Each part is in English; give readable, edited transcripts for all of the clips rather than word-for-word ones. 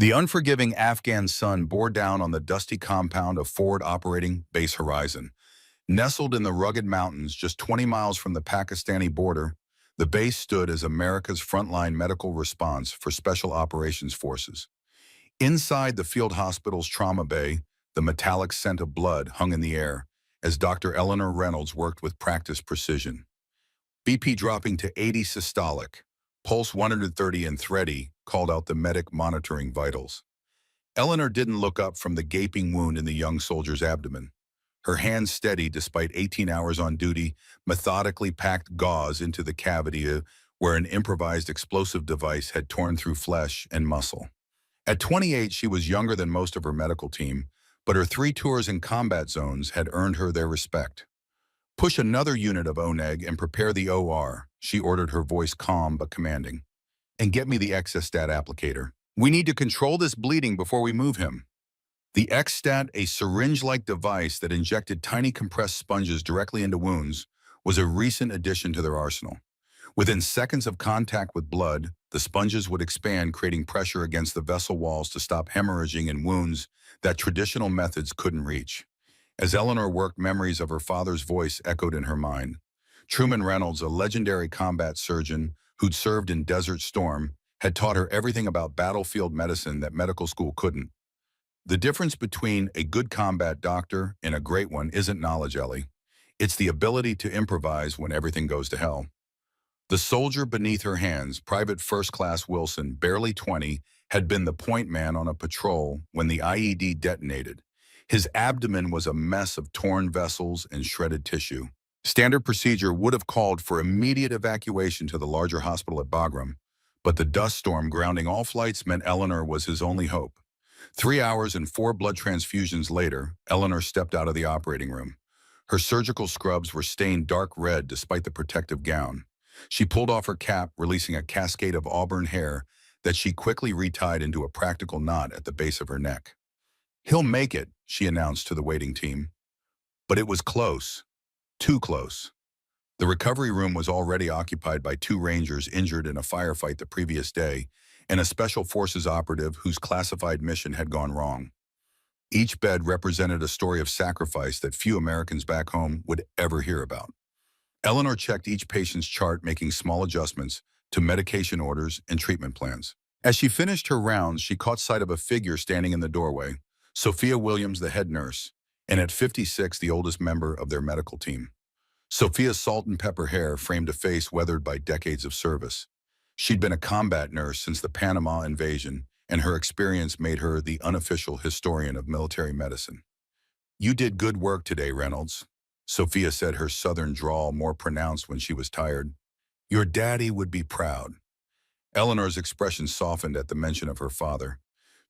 The unforgiving Afghan sun bore down on the dusty compound of Forward Operating Base Horizon. Nestled in the rugged mountains just 20 miles from the Pakistani border, the base stood as America's frontline medical response for Special Operations Forces. Inside the field hospital's trauma bay, the metallic scent of blood hung in the air as Dr. Eleanor Reynolds worked with practiced precision. BP dropping to 80 systolic, pulse 130 and thready, called out the medic monitoring vitals. Eleanor didn't look up from the gaping wound in the young soldier's abdomen. Her hands steady despite 18 hours on duty, methodically packed gauze into the cavity where an improvised explosive device had torn through flesh and muscle. At 28, she was younger than most of her medical team, but her 3 tours in combat zones had earned her their respect. "Push another unit of ONEG and prepare the OR," she ordered, her voice calm but commanding. "And get me the Exstat applicator. We need to control this bleeding before we move him." The Exstat, a syringe-like device that injected tiny compressed sponges directly into wounds, was a recent addition to their arsenal. Within seconds of contact with blood, the sponges would expand, creating pressure against the vessel walls to stop hemorrhaging in wounds that traditional methods couldn't reach. As Eleanor worked, memories of her father's voice echoed in her mind. Truman Reynolds, a legendary combat surgeon who'd served in Desert Storm, had taught her everything about battlefield medicine that medical school couldn't. The difference between a good combat doctor and a great one isn't knowledge, Ellie. It's the ability to improvise when everything goes to hell. The soldier beneath her hands, Private First Class Wilson, barely 20, had been the point man on a patrol when the IED detonated. His abdomen was a mess of torn vessels and shredded tissue. Standard procedure would have called for immediate evacuation to the larger hospital at Boardroom, but the dust storm grounding all flights meant Eleanor was his only hope. 3 hours and 4 blood transfusions later, Eleanor stepped out of the operating room. Her surgical scrubs were stained dark red despite the protective gown. She pulled off her cap, releasing a cascade of auburn hair that she quickly retied into a practical knot at the base of her neck. "He'll make it," she announced to the waiting team. But it was close. Too close. The recovery room was already occupied by 2 Rangers injured in a firefight the previous day, and a Special Forces operative whose classified mission had gone wrong. Each bed represented a story of sacrifice that few Americans back home would ever hear about. Eleanor checked each patient's chart, making small adjustments to medication orders and treatment plans. As she finished her rounds, she caught sight of a figure standing in the doorway, Sophia Williams, the head nurse, and at 56, the oldest member of their medical team. Sophia's salt and pepper hair framed a face weathered by decades of service. She'd been a combat nurse since the Panama invasion, and her experience made her the unofficial historian of military medicine. "You did good work today, Reynolds," Sophia said, her southern drawl more pronounced when she was tired. "Your daddy would be proud." Eleanor's expression softened at the mention of her father.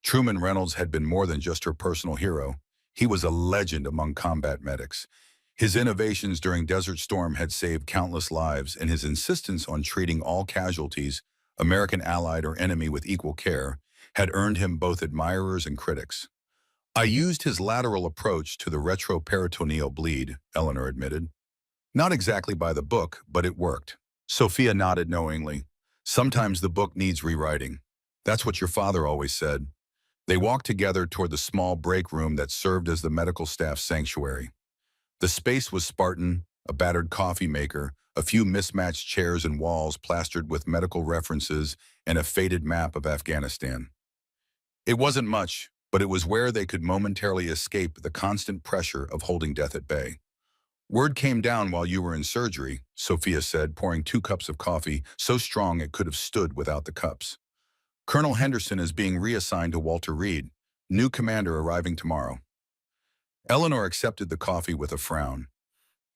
Truman Reynolds had been more than just her personal hero. He was a legend among combat medics. His innovations during Desert Storm had saved countless lives, and his insistence on treating all casualties, American allied or enemy, with equal care, had earned him both admirers and critics. "I used his lateral approach to the retroperitoneal bleed," Eleanor admitted. "Not exactly by the book, but it worked." Sophia nodded knowingly. "Sometimes the book needs rewriting. That's what your father always said." They walked together toward the small break room that served as the medical staff's sanctuary. The space was Spartan, a battered coffee maker, a few mismatched chairs and walls plastered with medical references, and a faded map of Afghanistan. It wasn't much, but it was where they could momentarily escape the constant pressure of holding death at bay. "Word came down while you were in surgery," Sophia said, pouring 2 cups of coffee, so strong it could have stood without the cups. "Colonel Henderson is being reassigned to Walter Reed, new commander arriving tomorrow." Eleanor accepted the coffee with a frown.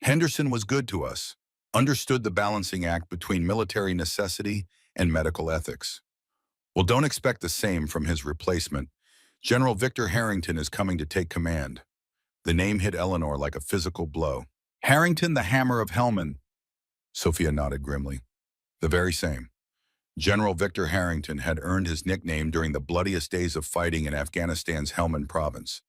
Henderson was good to us, understood the balancing act between military necessity and medical ethics. "Well, don't expect the same from his replacement. General Victor Harrington is coming to take command." The name hit Eleanor like a physical blow. "Harrington, the Hammer of Helmand," Sophia nodded grimly. "The very same." General Victor Harrington had earned his nickname during the bloodiest days of fighting in Afghanistan's Helmand province.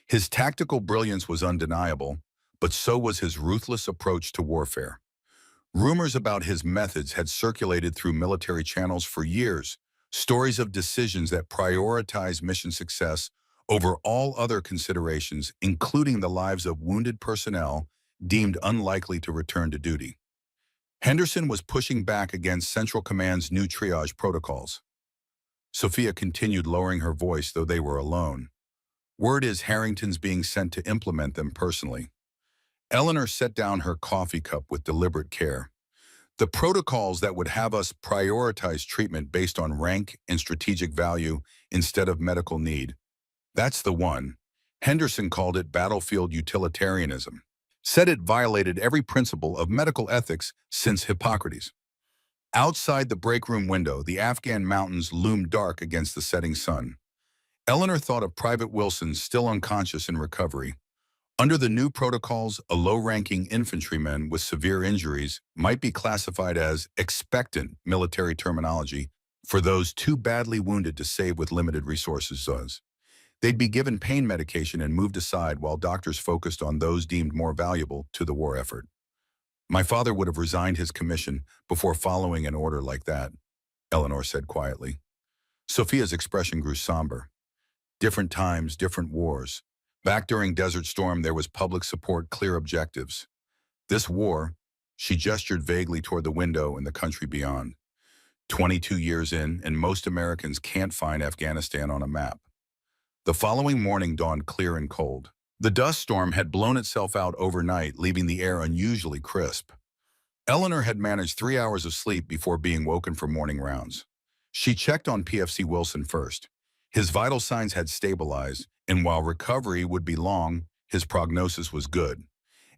His tactical brilliance was undeniable, but so was his ruthless approach to warfare. Rumors about his methods had circulated through military channels for years, Stories of decisions that prioritize mission success over all other considerations, including the lives of wounded personnel deemed unlikely to return to duty. Henderson was pushing back against Central Command's new triage protocols. Sophia continued, lowering her voice, though they were alone. Word is Harrington's being sent to implement them personally. Eleanor set down her coffee cup with deliberate care. The protocols that would have us prioritize treatment based on rank and strategic value instead of medical need. That's the one. Henderson called it battlefield utilitarianism. Said it violated every principle of medical ethics since Hippocrates. Outside the break room window, the Afghan mountains loomed dark against the setting sun. Eleanor thought of Private Wilson, still unconscious in recovery. Under the new protocols, a low-ranking infantryman with severe injuries might be classified as expectant, military terminology, for those too badly wounded to save with limited resources. They'd be given pain medication and moved aside while doctors focused on those deemed more valuable to the war effort. My father would have resigned his commission before following an order like that, Eleanor said quietly. Sophia's expression grew somber. Different times, different wars. Back during Desert Storm, there was public support, clear objectives. This war, she gestured vaguely toward the window and the country beyond. 22 years in, and most Americans can't find Afghanistan on a map. The following morning dawned clear and cold. The dust storm had blown itself out overnight, leaving the air unusually crisp. Eleanor had managed 3 hours of sleep before being woken for morning rounds. She checked on PFC Wilson first. His vital signs had stabilized, and while recovery would be long, his prognosis was good.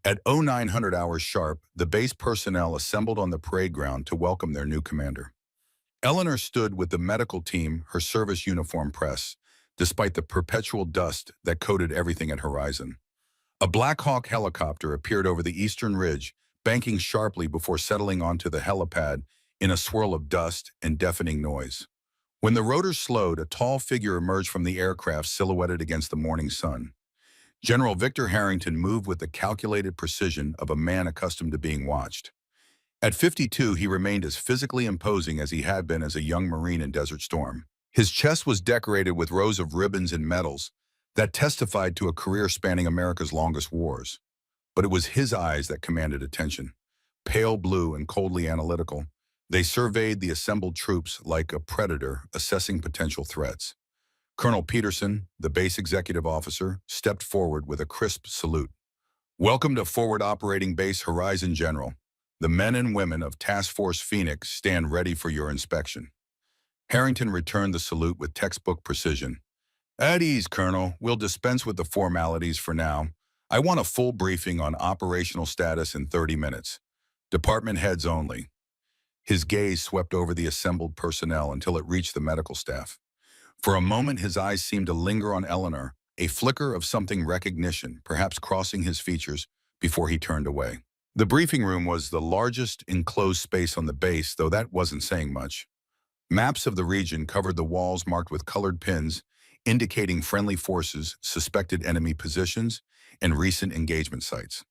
At 0900 hours sharp, the base personnel assembled on the parade ground to welcome their new commander. Eleanor stood with the medical team, her service uniform pressed, despite the perpetual dust that coated everything at horizon. A Black Hawk helicopter appeared over the eastern ridge, banking sharply before settling onto the helipad in a swirl of dust and deafening noise. When the rotors slowed, a tall figure emerged from the aircraft, silhouetted against the morning sun. General Victor Harrington moved with the calculated precision of a man accustomed to being watched. At 52, he remained as physically imposing as he had been as a young Marine in Desert Storm. His chest was decorated with rows of ribbons and medals that testified to a career spanning America's longest wars. But it was his eyes that commanded attention. Pale blue and coldly analytical, they surveyed the assembled troops like a predator assessing potential threats. Colonel Peterson, the base executive officer, stepped forward with a crisp salute. "Welcome to Forward Operating Base Horizon, General. The men and women of Task Force Phoenix stand ready for your inspection." Harrington returned the salute with textbook precision. "At ease, Colonel. We'll dispense with the formalities for now. I want a full briefing on operational status in 30 minutes. Department heads only." His gaze swept over the assembled personnel until it reached the medical staff. For a moment, his eyes seemed to linger on Eleanor, a flicker of something recognition, perhaps crossing his features, before he turned away. The briefing room was the largest enclosed space on the base, though that wasn't saying much. Maps of the region covered the walls marked with colored pins, indicating friendly forces, suspected enemy positions, and recent engagement sites.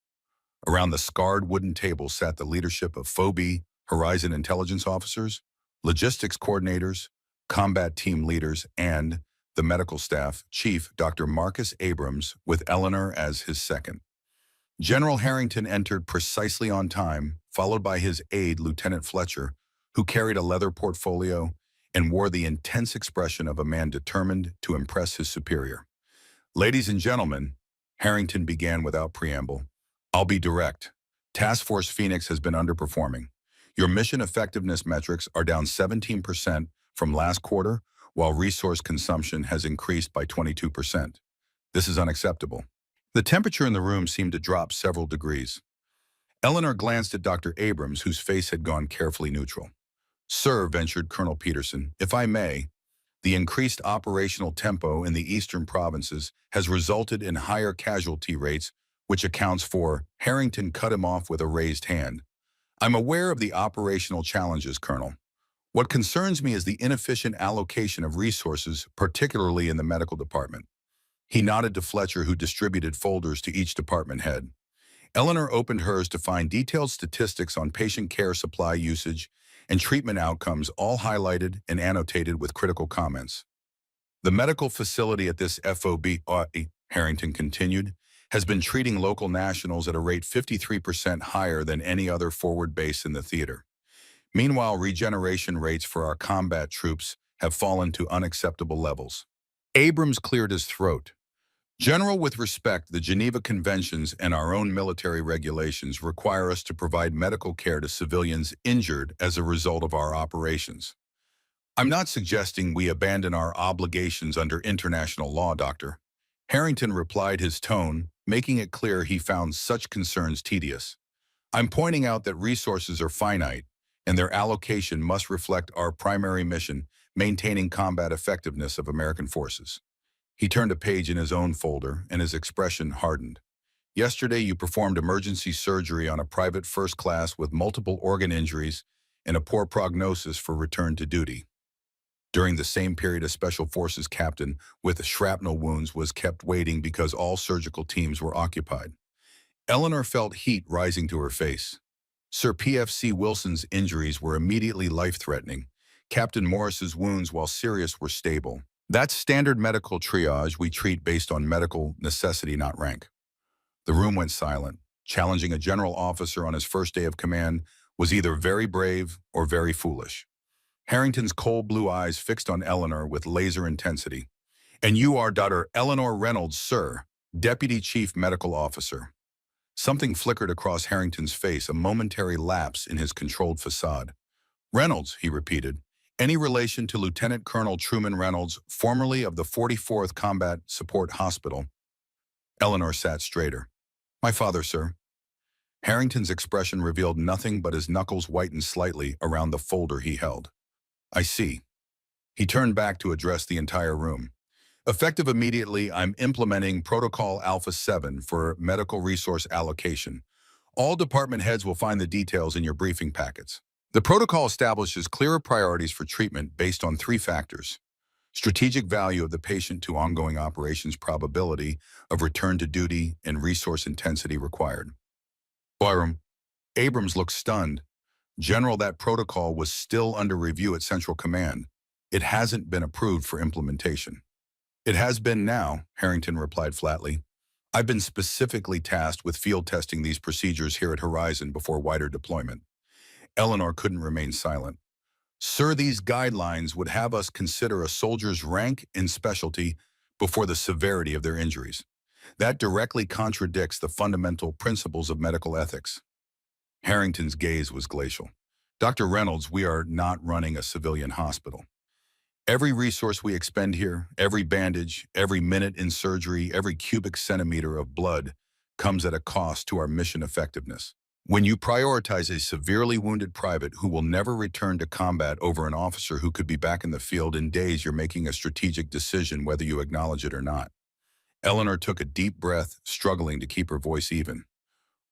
Around the scarred wooden table sat the leadership of Phobie, Horizon intelligence officers, logistics coordinators, combat team leaders, and the medical staff, Chief Dr. Marcus Abrams, with Eleanor as his second. General Harrington entered precisely on time, followed by his aide, Lieutenant Fletcher, who carried a leather portfolio and wore the intense expression of a man determined to impress his superior. "Ladies and gentlemen," Harrington began without preamble, "I'll be direct. Task Force Phoenix has been underperforming. Your mission effectiveness metrics are down 17% from last quarter, while resource consumption has increased by 22%. This is unacceptable." The temperature in the room seemed to drop several degrees. Eleanor glanced at Dr. Abrams, whose face had gone carefully neutral. "Sir," ventured Colonel Peterson, "if I may, the increased operational tempo in the eastern provinces has resulted in higher casualty rates, which accounts for—" Harrington cut him off with a raised hand. "I'm aware of the operational challenges, Colonel. What concerns me is the inefficient allocation of resources, particularly in the medical department." He nodded to Fletcher, who distributed folders to each department head. Eleanor opened hers to find detailed statistics on patient care supply usage and treatment outcomes all highlighted and annotated with critical comments. The medical facility at this FOB, Harrington continued, has been treating local nationals at a rate 53% higher than any other forward base in the theater. Meanwhile, regeneration rates for our combat troops have fallen to unacceptable levels. Abrams cleared his throat. General, with respect, the Geneva Conventions and our own military regulations require us to provide medical care to civilians injured as a result of our operations. I'm not suggesting we abandon our obligations under international law, Doctor. Harrington replied, his tone making it clear he found such concerns tedious. I'm pointing out that resources are finite, and their allocation must reflect our primary mission, maintaining combat effectiveness of American forces. He turned a page in his own folder, and his expression hardened. Yesterday, you performed emergency surgery on a private first class with multiple organ injuries and a poor prognosis for return to duty. During the same period, a Special Forces captain with shrapnel wounds was kept waiting because all surgical teams were occupied. Eleanor felt heat rising to her face. Sir PFC Wilson's injuries were immediately life-threatening. Captain Morris's wounds, while serious, were stable. That's standard medical triage we treat based on medical necessity, not rank. The room went silent. Challenging a general officer on his first day of command was either very brave or very foolish. Harrington's cold blue eyes fixed on Eleanor with laser intensity. And you are Dr. Eleanor Reynolds, sir, Deputy Chief Medical Officer. Something flickered across Harrington's face, a momentary lapse in his controlled facade. Reynolds, he repeated. Any relation to Lieutenant Colonel Truman Reynolds, formerly of the 44th Combat Support Hospital? Eleanor sat straighter. My father, sir. Harrington's expression revealed nothing but his knuckles whitened slightly around the folder he held. I see. He turned back to address the entire room. Effective immediately, I'm implementing Protocol Alpha 7 for medical resource allocation. All department heads will find the details in your briefing packets. The protocol establishes clearer priorities for treatment based on 3 factors: strategic value of the patient to ongoing operations, probability of return to duty, and resource intensity required. Boardroom. Abrams looked stunned. General, that protocol was still under review at Central Command. It hasn't been approved for implementation. It has been now, Harrington replied flatly. I've been specifically tasked with field testing these procedures here at Horizon before wider deployment. Eleanor couldn't remain silent. Sir, these guidelines would have us consider a soldier's rank and specialty before the severity of their injuries. That directly contradicts the fundamental principles of medical ethics. Harrington's gaze was glacial. Dr. Reynolds, we are not running a civilian hospital. Every resource we expend here, every bandage, every minute in surgery, every cubic centimeter of blood comes at a cost to our mission effectiveness. When you prioritize a severely wounded private who will never return to combat over an officer who could be back in the field in days, you're making a strategic decision whether you acknowledge it or not. Eleanor took a deep breath, struggling to keep her voice even.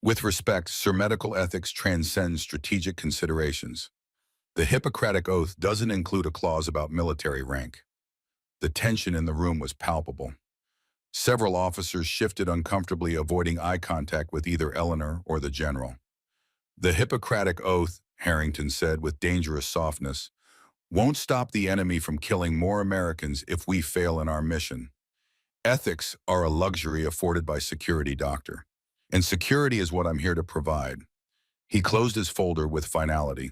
With respect, Sir, medical ethics transcends strategic considerations. The Hippocratic Oath doesn't include a clause about military rank. The tension in the room was palpable. Several officers shifted uncomfortably, avoiding eye contact with either Eleanor or the general. The Hippocratic Oath, Harrington said with dangerous softness, won't stop the enemy from killing more Americans if we fail in our mission. Ethics are a luxury afforded by security, Doctor. And security is what I'm here to provide. He closed his folder with finality.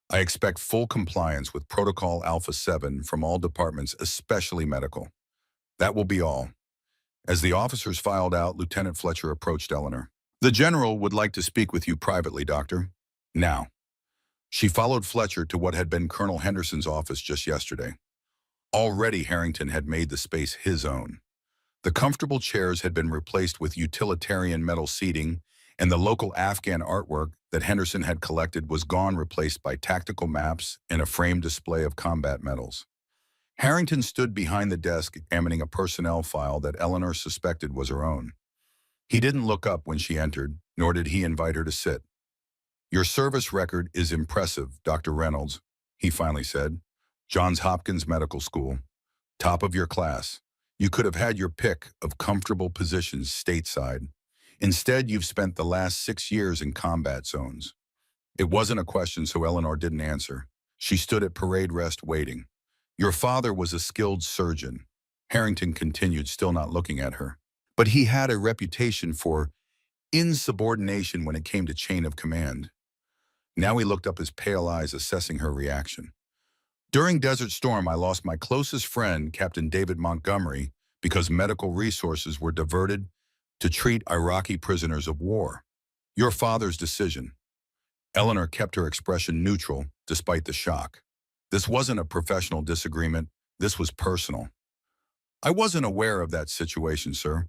I expect full compliance with Protocol Alpha 7 from all departments, especially medical. That will be all. As the officers filed out, Lieutenant Fletcher approached Eleanor. The general would like to speak with you privately, Doctor. Now. She followed Fletcher to what had been Colonel Henderson's office just yesterday. Already Harrington had made the space his own. The comfortable chairs had been replaced with utilitarian metal seating, and the local Afghan artwork that Henderson had collected was gone, replaced by tactical maps and a framed display of combat medals. Harrington stood behind the desk examining a personnel file that Eleanor suspected was her own. He didn't look up when she entered, nor did he invite her to sit. Your service record is impressive, Dr. Reynolds, he finally said. Johns Hopkins Medical School. Top of your class. You could have had your pick of comfortable positions stateside. Instead, you've spent the last 6 years in combat zones. It wasn't a question, so Eleanor didn't answer. She stood at parade rest waiting. Your father was a skilled surgeon. Harrington continued, still not looking at her. But he had a reputation for insubordination when it came to chain of command. Now he looked up, his pale eyes assessing her reaction. During Desert Storm, I lost my closest friend, Captain David Montgomery, because medical resources were diverted to treat Iraqi prisoners of war. Your father's decision. Eleanor kept her expression neutral, despite the shock. This wasn't a professional disagreement. This was personal. I wasn't aware of that situation, sir.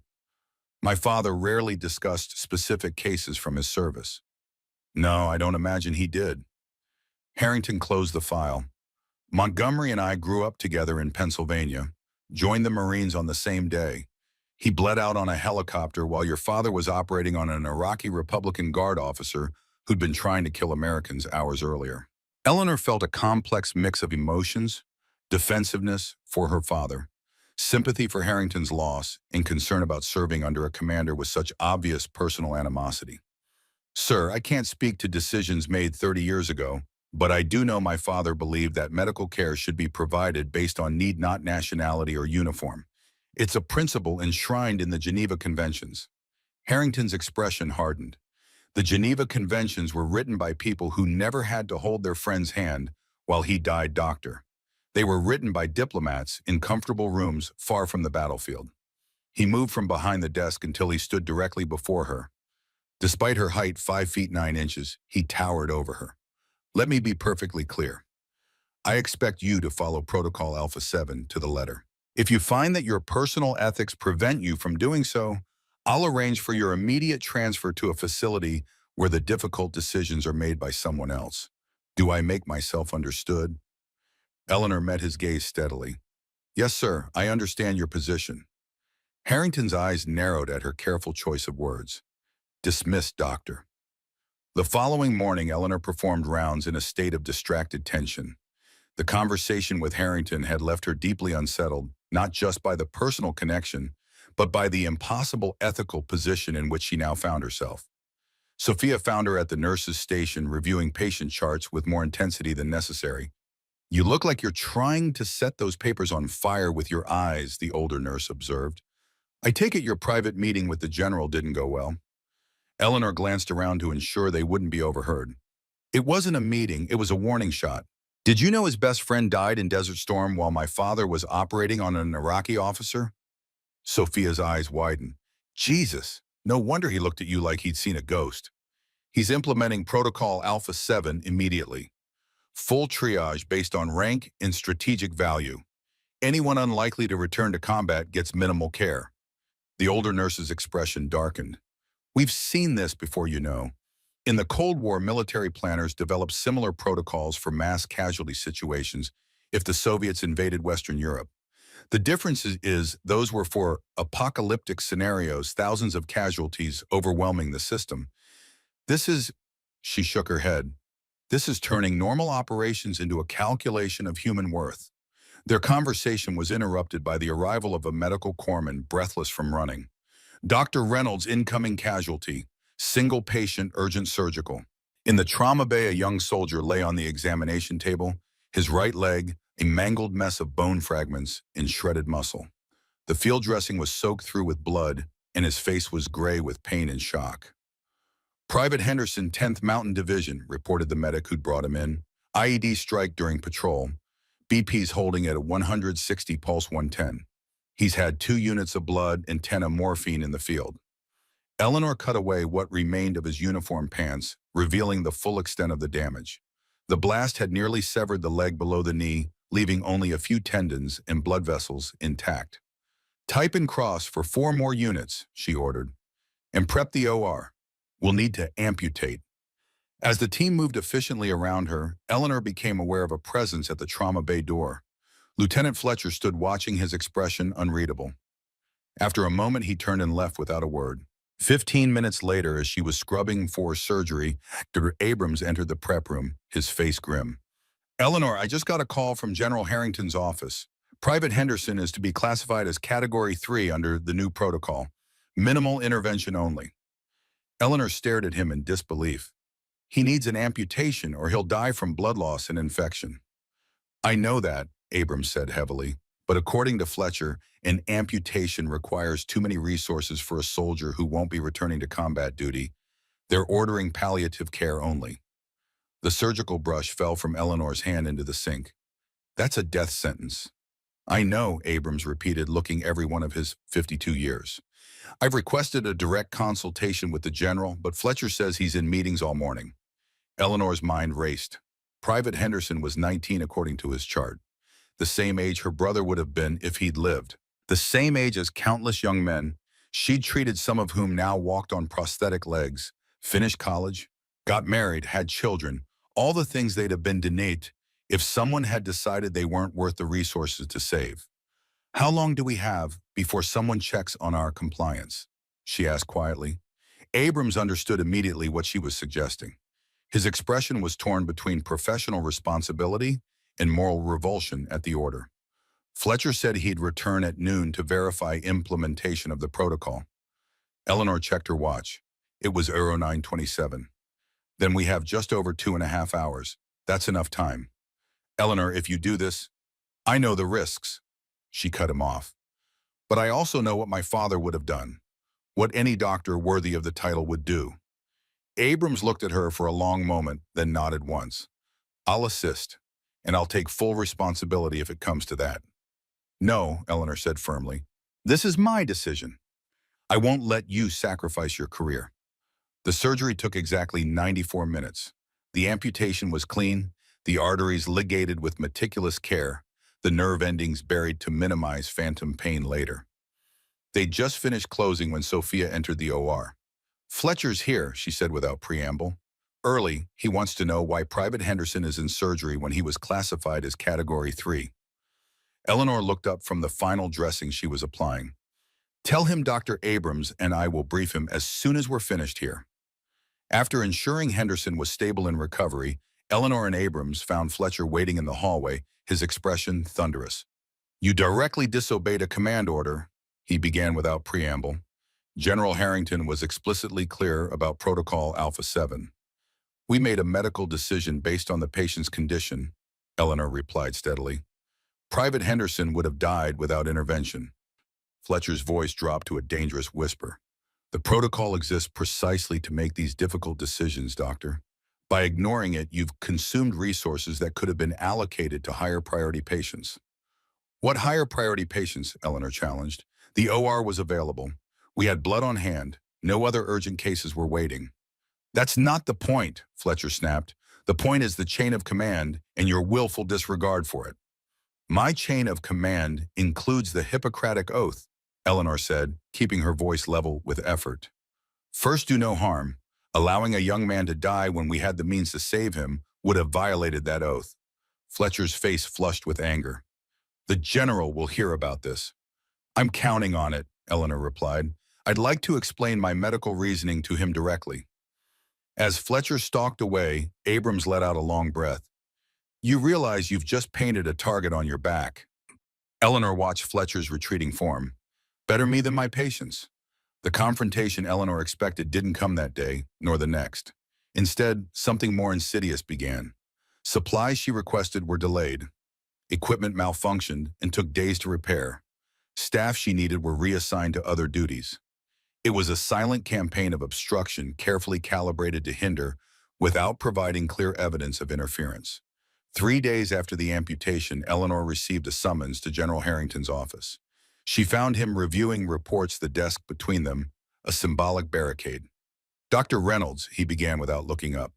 My father rarely discussed specific cases from his service. No, I don't imagine he did. Harrington closed the file. Montgomery and I grew up together in Pennsylvania, joined the Marines on the same day. He bled out on a helicopter while your father was operating on an Iraqi Republican Guard officer who'd been trying to kill Americans hours earlier. Eleanor felt a complex mix of emotions, defensiveness for her father, sympathy for Harrington's loss, and concern about serving under a commander with such obvious personal animosity. Sir, I can't speak to decisions made 30 years ago, but I do know my father believed that medical care should be provided based on need, not nationality or uniform. It's a principle enshrined in the Geneva Conventions. Harrington's expression hardened. The Geneva Conventions were written by people who never had to hold their friend's hand while he died doctor. They were written by diplomats in comfortable rooms far from the battlefield. He moved from behind the desk until he stood directly before her. Despite her height, 5 feet 9 inches, he towered over her. Let me be perfectly clear. I expect you to follow Protocol Alpha 7 to the letter. If you find that your personal ethics prevent you from doing so, I'll arrange for your immediate transfer to a facility where the difficult decisions are made by someone else. Do I make myself understood? Eleanor met his gaze steadily. Yes, sir, I understand your position. Harrington's eyes narrowed at her careful choice of words. Dismissed, doctor. The following morning, Eleanor performed rounds in a state of distracted tension. The conversation with Harrington had left her deeply unsettled, not just by the personal connection, but by the impossible ethical position in which she now found herself. Sophia found her at the nurse's station reviewing patient charts with more intensity than necessary. You look like you're trying to set those papers on fire with your eyes, the older nurse observed. I take it your private meeting with the general didn't go well. Eleanor glanced around to ensure they wouldn't be overheard. It wasn't a meeting, it was a warning shot. Did you know his best friend died in Desert Storm while my father was operating on an Iraqi officer? Sophia's eyes widened. Jesus, no wonder he looked at you like he'd seen a ghost. He's implementing Protocol Alpha 7 immediately. Full triage based on rank and strategic value. Anyone unlikely to return to combat gets minimal care. The older nurse's expression darkened. We've seen this before, you know. In the Cold War, military planners developed similar protocols for mass casualty situations if the Soviets invaded Western Europe. The difference is those were for apocalyptic scenarios, thousands of casualties overwhelming the system. She shook her head, this is turning normal operations into a calculation of human worth. Their conversation was interrupted by the arrival of a medical corpsman breathless from running. Dr. Reynolds, incoming casualty, single patient, urgent surgical. In the trauma bay, a young soldier lay on the examination table, his right leg, a mangled mess of bone fragments and shredded muscle. The field dressing was soaked through with blood, and his face was gray with pain and shock. Private Henderson, 10th Mountain Division, reported the medic who'd brought him in. IED strike during patrol. BP's holding at a 160, pulse 110. He's had 2 units of blood and 10 of morphine in the field. Eleanor cut away what remained of his uniform pants, revealing the full extent of the damage. The blast had nearly severed the leg below the knee, leaving only a few tendons and blood vessels intact. Type and cross for 4 more units, she ordered. And prep the OR. We'll need to amputate. As the team moved efficiently around her, Eleanor became aware of a presence at the trauma bay door. Lieutenant Fletcher stood watching, his expression unreadable. After a moment, he turned and left without a word. 15 minutes later, as she was scrubbing for surgery, Dr. Abrams entered the prep room, his face grim. Eleanor, I just got a call from General Harrington's office. Private Henderson is to be classified as Category 3 under the new protocol. Minimal intervention only. Eleanor stared at him in disbelief. He needs an amputation or he'll die from blood loss and infection. I know that, Abrams said heavily, but according to Fletcher, an amputation requires too many resources for a soldier who won't be returning to combat duty. They're ordering palliative care only. The surgical brush fell from Eleanor's hand into the sink. That's a death sentence. I know, Abrams repeated, looking every one of his 52 years. I've requested a direct consultation with the general, but Fletcher says he's in meetings all morning. Eleanor's mind raced. Private Henderson was 19 according to his chart. The same age her brother would have been if he'd lived. The same age as countless young men. She'd treated some of whom now walked on prosthetic legs, finished college, got married, had children, all the things they'd have been denied if someone had decided they weren't worth the resources to save. How long do we have before someone checks on our compliance? She asked quietly. Abrams understood immediately what she was suggesting. His expression was torn between professional responsibility and moral revulsion at the order. Fletcher said he'd return at noon to verify implementation of the protocol. Eleanor checked her watch. It was 09:27. Then we have just over 2.5 hours. That's enough time. Eleanor, if you do this, I know the risks. She cut him off. But I also know what my father would have done, what any doctor worthy of the title would do. Abrams looked at her for a long moment, then nodded once. I'll assist, and I'll take full responsibility if it comes to that. No, Eleanor said firmly. This is my decision. I won't let you sacrifice your career. The surgery took exactly 94 minutes. The amputation was clean, the arteries ligated with meticulous care, the nerve endings buried to minimize phantom pain later. They'd just finished closing when Sophia entered the OR. Fletcher's here, she said without preamble. Early, he wants to know why Private Henderson is in surgery when he was classified as Category 3. Eleanor looked up from the final dressing she was applying. Tell him Dr. Abrams and I will brief him as soon as we're finished here. After ensuring Henderson was stable in recovery, Eleanor and Abrams found Fletcher waiting in the hallway, his expression thunderous. You directly disobeyed a command order, he began without preamble. General Harrington was explicitly clear about Protocol Alpha 7. We made a medical decision based on the patient's condition, Eleanor replied steadily. Private Henderson would have died without intervention. Fletcher's voice dropped to a dangerous whisper. The protocol exists precisely to make these difficult decisions, Doctor. By ignoring it, you've consumed resources that could have been allocated to higher priority patients. What higher priority patients? Eleanor challenged. The OR was available. We had blood on hand. No other urgent cases were waiting. That's not the point, Fletcher snapped. The point is the chain of command and your willful disregard for it. My chain of command includes the Hippocratic Oath, Eleanor said, keeping her voice level with effort. First, do no harm. Allowing a young man to die when we had the means to save him would have violated that oath. Fletcher's face flushed with anger. The general will hear about this. I'm counting on it, Eleanor replied. I'd like to explain my medical reasoning to him directly. As Fletcher stalked away, Abrams let out a long breath. You realize you've just painted a target on your back. Eleanor watched Fletcher's retreating form. Better me than my patients. The confrontation Eleanor expected didn't come that day, nor the next. Instead, something more insidious began. Supplies she requested were delayed. Equipment malfunctioned and took days to repair. Staff she needed were reassigned to other duties. It was a silent campaign of obstruction carefully calibrated to hinder without providing clear evidence of interference. 3 days after the amputation, Eleanor received a summons to General Harrington's office. She found him reviewing reports, the desk between them, a symbolic barricade. Dr. Reynolds, he began without looking up.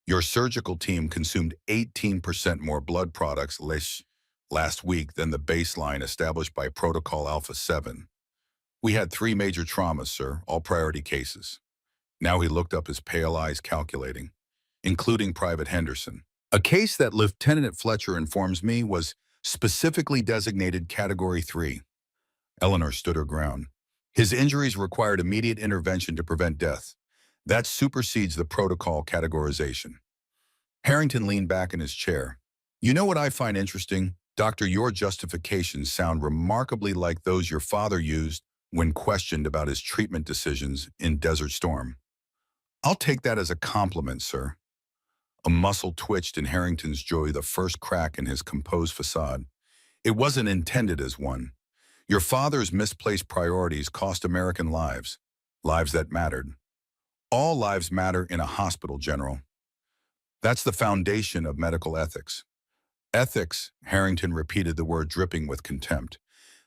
Your surgical team consumed 18% more blood products last week than the baseline established by Protocol Alpha 7. We had 3 major traumas, sir, all priority cases. Now he looked up, his pale eyes calculating, including Private Henderson. A case that Lieutenant Fletcher informs me was specifically designated Category 3. Eleanor stood her ground. His injuries required immediate intervention to prevent death. That supersedes the protocol categorization. Harrington leaned back in his chair. You know what I find interesting? Doctor, your justifications sound remarkably like those your father used when questioned about his treatment decisions in Desert Storm. I'll take that as a compliment, sir. A muscle twitched in Harrington's jaw, the first crack in his composed facade. It wasn't intended as one. Your father's misplaced priorities cost American lives, lives that mattered. All lives matter in a hospital, General. That's the foundation of medical ethics. Ethics, Harrington repeated the word dripping with contempt.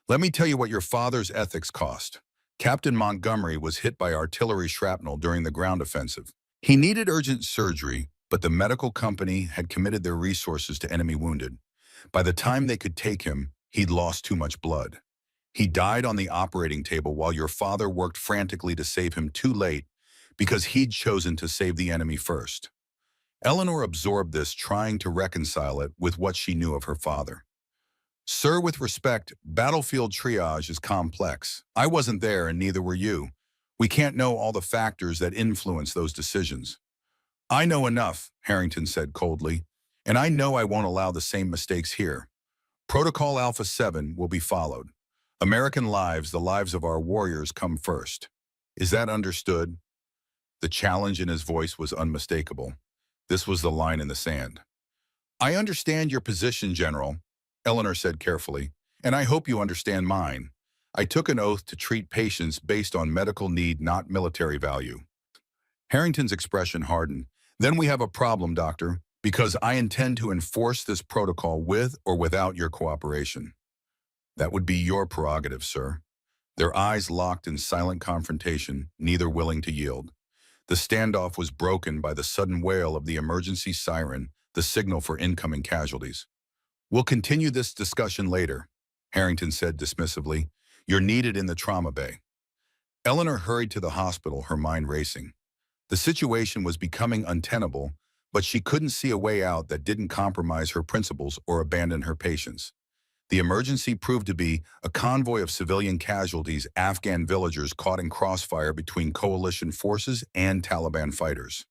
Let me tell you what your father's ethics cost. Captain Montgomery was hit by artillery shrapnel during the ground offensive. He needed urgent surgery, but the medical company had committed their resources to enemy wounded. By the time they could take him, he'd lost too much blood. He died on the operating table while your father worked frantically to save him too late because he'd chosen to save the enemy first. Eleanor absorbed this, trying to reconcile it with what she knew of her father. Sir, with respect, battlefield triage is complex. I wasn't there and neither were you. We can't know all the factors that influence those decisions. I know enough, Harrington said coldly, and I know I won't allow the same mistakes here. Protocol Alpha 7 will be followed. American lives, the lives of our warriors, come first. Is that understood? The challenge in his voice was unmistakable. This was the line in the sand. I understand your position, General, Eleanor said carefully, and I hope you understand mine. I took an oath to treat patients based on medical need, not military value. Harrington's expression hardened. Then we have a problem, Doctor, because I intend to enforce this protocol with or without your cooperation. That would be your prerogative, sir. Their eyes locked in silent confrontation, neither willing to yield. The standoff was broken by the sudden wail of the emergency siren, the signal for incoming casualties. We'll continue this discussion later, Harrington said dismissively. You're needed in the trauma bay. Eleanor hurried to the hospital, her mind racing. The situation was becoming untenable, but she couldn't see a way out that didn't compromise her principles or abandon her patients. The emergency proved to be a convoy of civilian casualties, Afghan villagers caught in crossfire between coalition forces and Taliban fighters.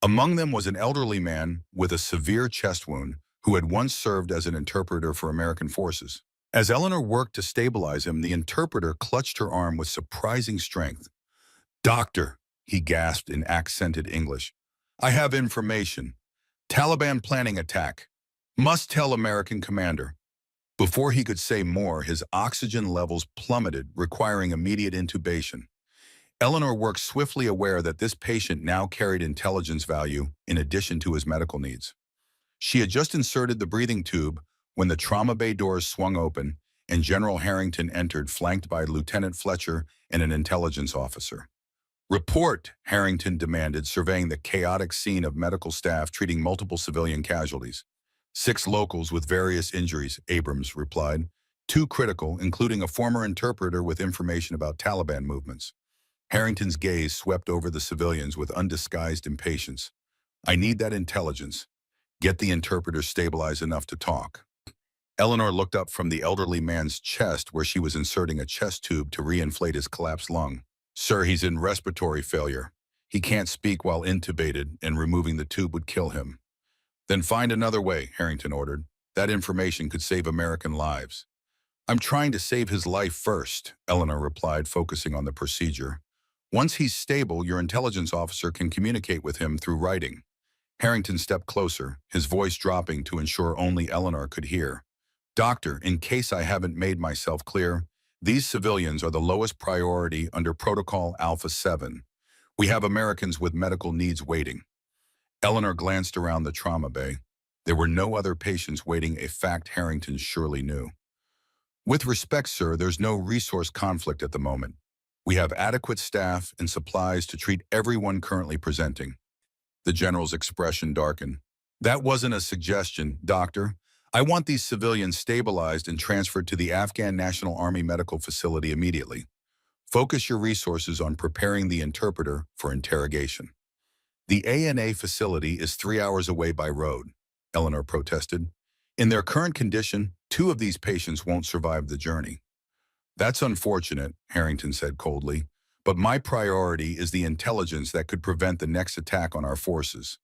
Among them was an elderly man with a severe chest wound who had once served as an interpreter for American forces. As Eleanor worked to stabilize him, the interpreter clutched her arm with surprising strength. Doctor, he gasped in accented English, I have information. Taliban planning attack. Must tell American commander. Before he could say more, his oxygen levels plummeted, requiring immediate intubation. Eleanor worked swiftly, aware that this patient now carried intelligence value in addition to his medical needs. She had just inserted the breathing tube when the trauma bay doors swung open and General Harrington entered, flanked by Lieutenant Fletcher and an intelligence officer. Report, Harrington demanded, surveying the chaotic scene of medical staff treating multiple civilian casualties. 6 locals with various injuries, Abrams replied. 2 critical, including a former interpreter with information about Taliban movements. Harrington's gaze swept over the civilians with undisguised impatience. I need that intelligence. Get the interpreter stabilized enough to talk. Eleanor looked up from the elderly man's chest where she was inserting a chest tube to reinflate his collapsed lung. Sir, he's in respiratory failure. He can't speak while intubated, and removing the tube would kill him. Then find another way, Harrington ordered. That information could save American lives. I'm trying to save his life first, Eleanor replied, focusing on the procedure. Once he's stable, your intelligence officer can communicate with him through writing. Harrington stepped closer, his voice dropping to ensure only Eleanor could hear. Doctor, in case I haven't made myself clear, these civilians are the lowest priority under Protocol Alpha 7. We have Americans with medical needs waiting. Eleanor glanced around the trauma bay. There were no other patients waiting, a fact Harrington surely knew. With respect, sir, there's no resource conflict at the moment. We have adequate staff and supplies to treat everyone currently presenting. The general's expression darkened. That wasn't a suggestion, Doctor. I want these civilians stabilized and transferred to the Afghan National Army Medical Facility immediately. Focus your resources on preparing the interpreter for interrogation. The ANA facility is 3 hours away by road, Eleanor protested. In their current condition, 2 of these patients won't survive the journey. That's unfortunate, Harrington said coldly, but my priority is the intelligence that could prevent the next attack on our forces.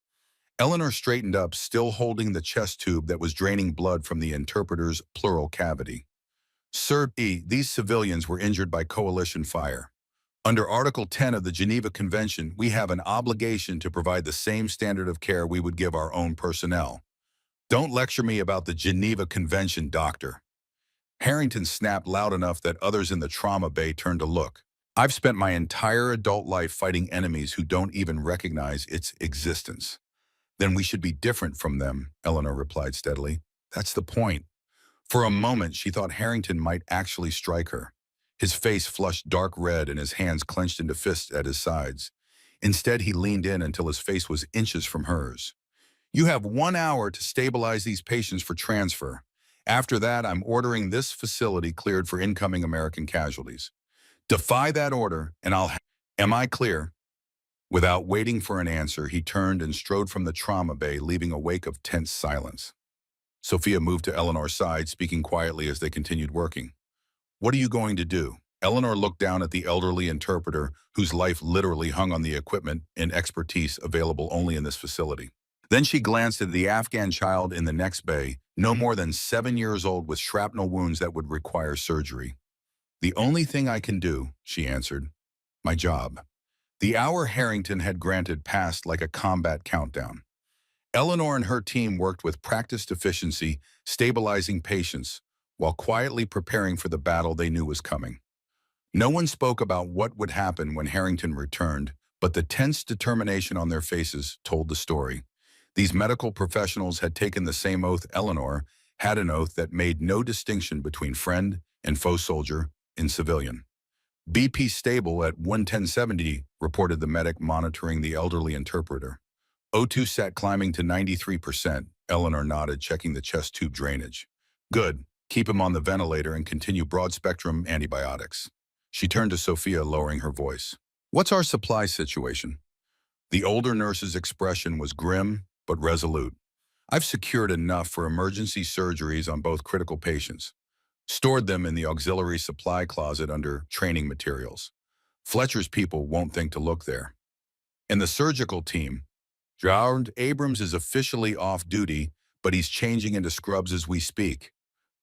Eleanor straightened up, still holding the chest tube that was draining blood from the interpreter's pleural cavity. Sir, these civilians were injured by coalition fire. Under Article 10 of the Geneva Convention, we have an obligation to provide the same standard of care we would give our own personnel. Don't lecture me about the Geneva Convention, doctor. Harrington snapped loud enough that others in the trauma bay turned to look. I've spent my entire adult life fighting enemies who don't even recognize its existence. Then we should be different from them, Eleanor replied steadily. That's the point. For a moment, she thought Harrington might actually strike her. His face flushed dark red and his hands clenched into fists at his sides. Instead, he leaned in until his face was inches from hers. You have 1 hour to stabilize these patients for transfer. After that, I'm ordering this facility cleared for incoming American casualties. Defy that order, and Am I clear? Without waiting for an answer, he turned and strode from the trauma bay, leaving a wake of tense silence. Sophia moved to Eleanor's side, speaking quietly as they continued working. What are you going to do? Eleanor looked down at the elderly interpreter, whose life literally hung on the equipment and expertise available only in this facility. Then she glanced at the Afghan child in the next bay, no more than 7 years old with shrapnel wounds that would require surgery. The only thing I can do, she answered. My job. The hour Harrington had granted passed like a combat countdown. Eleanor and her team worked with practiced efficiency, stabilizing patients, while quietly preparing for the battle they knew was coming. No one spoke about what would happen when Harrington returned, but the tense determination on their faces told the story. These medical professionals had taken the same oath Eleanor had, an oath that made no distinction between friend and foe soldier in civilian. BP stable at 11070, reported the medic monitoring the elderly interpreter. O2 sat climbing to 93%, Eleanor nodded, checking the chest tube drainage. Good. Keep him on the ventilator and continue broad-spectrum antibiotics. She turned to Sophia, lowering her voice. What's our supply situation? The older nurse's expression was grim but resolute. I've secured enough for emergency surgeries on both critical patients. Stored them in the auxiliary supply closet under training materials. Fletcher's people won't think to look there. In the surgical team, Gerard Abrams is officially off duty, but he's changing into scrubs as we speak.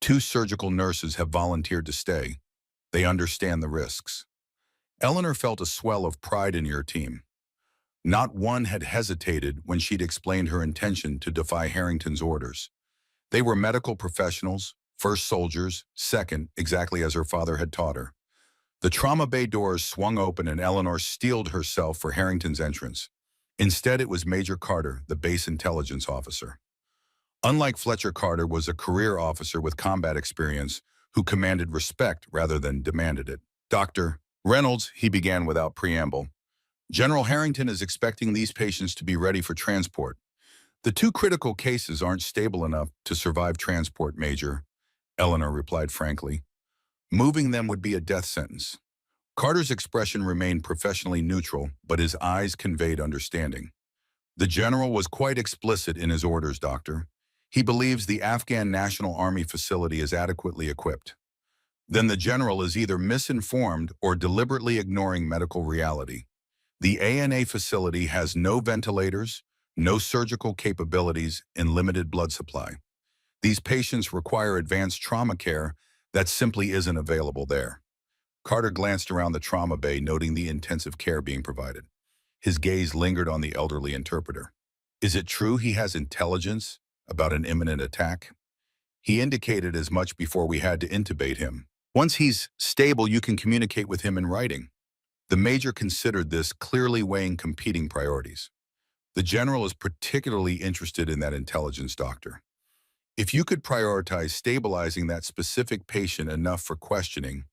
2 surgical nurses have volunteered to stay. They understand the risks. Eleanor felt a swell of pride in your team. Not one had hesitated when she'd explained her intention to defy Harrington's orders. They were medical professionals, first soldiers, second, exactly as her father had taught her. The trauma bay doors swung open and Eleanor steeled herself for Harrington's entrance. Instead, it was Major Carter, the base intelligence officer. Unlike Fletcher, Carter was a career officer with combat experience who commanded respect rather than demanded it. Dr. Reynolds, he began without preamble. General Harrington is expecting these patients to be ready for transport. The 2 critical cases aren't stable enough to survive transport, Major, Eleanor replied frankly. Moving them would be a death sentence. Carter's expression remained professionally neutral, but his eyes conveyed understanding. The general was quite explicit in his orders, Doctor. He believes the Afghan National Army facility is adequately equipped. Then the general is either misinformed or deliberately ignoring medical reality. The ANA facility has no ventilators, no surgical capabilities, and limited blood supply. These patients require advanced trauma care that simply isn't available there. Carter glanced around the trauma bay, noting the intensive care being provided. His gaze lingered on the elderly interpreter. Is it true he has intelligence about an imminent attack? He indicated as much before we had to intubate him. Once he's stable, you can communicate with him in writing. The major considered this, clearly weighing competing priorities. The general is particularly interested in that intelligence, Doctor. If you could prioritize stabilizing that specific patient enough for questioning.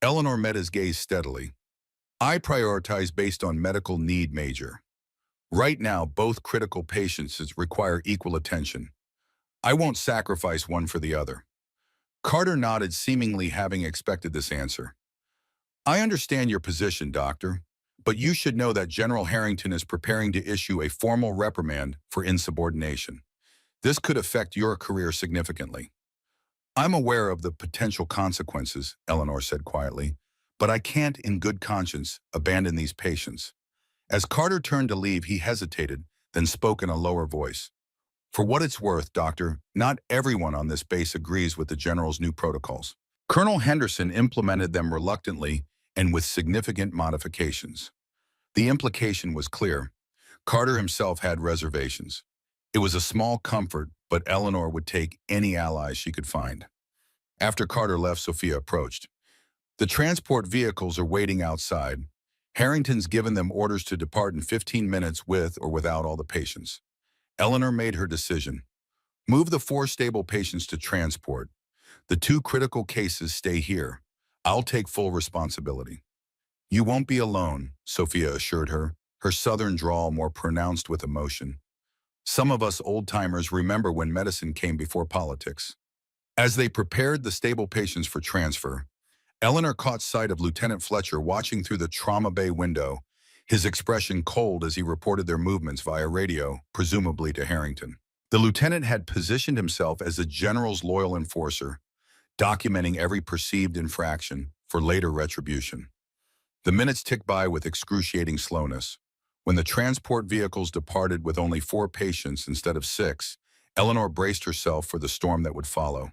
Eleanor met his gaze steadily. I prioritize based on medical need, Major. Right now, both critical patients require equal attention. I won't sacrifice one for the other. Carter nodded, seemingly having expected this answer. I understand your position, Doctor, but you should know that General Harrington is preparing to issue a formal reprimand for insubordination. This could affect your career significantly. I'm aware of the potential consequences, Eleanor said quietly, but I can't in good conscience abandon these patients. As Carter turned to leave, he hesitated, then spoke in a lower voice. For what it's worth, Doctor, not everyone on this base agrees with the General's new protocols. Colonel Henderson implemented them reluctantly, and with significant modifications. The implication was clear. Carter himself had reservations. It was a small comfort, but Eleanor would take any allies she could find. After Carter left, Sophia approached. The transport vehicles are waiting outside. Harrington's given them orders to depart in 15 minutes with or without all the patients. Eleanor made her decision. Move the 4 stable patients to transport. The 2 critical cases stay here. I'll take full responsibility. You won't be alone, Sophia assured her southern drawl more pronounced with emotion. Some of us old-timers remember when medicine came before politics. As they prepared the stable patients for transfer, Eleanor caught sight of Lieutenant Fletcher watching through the trauma bay window, his expression cold as he reported their movements via radio, presumably to Harrington. The lieutenant had positioned himself as the general's loyal enforcer, documenting every perceived infraction for later retribution. The minutes ticked by with excruciating slowness. When the transport vehicles departed with only 4 patients instead of 6, Eleanor braced herself for the storm that would follow.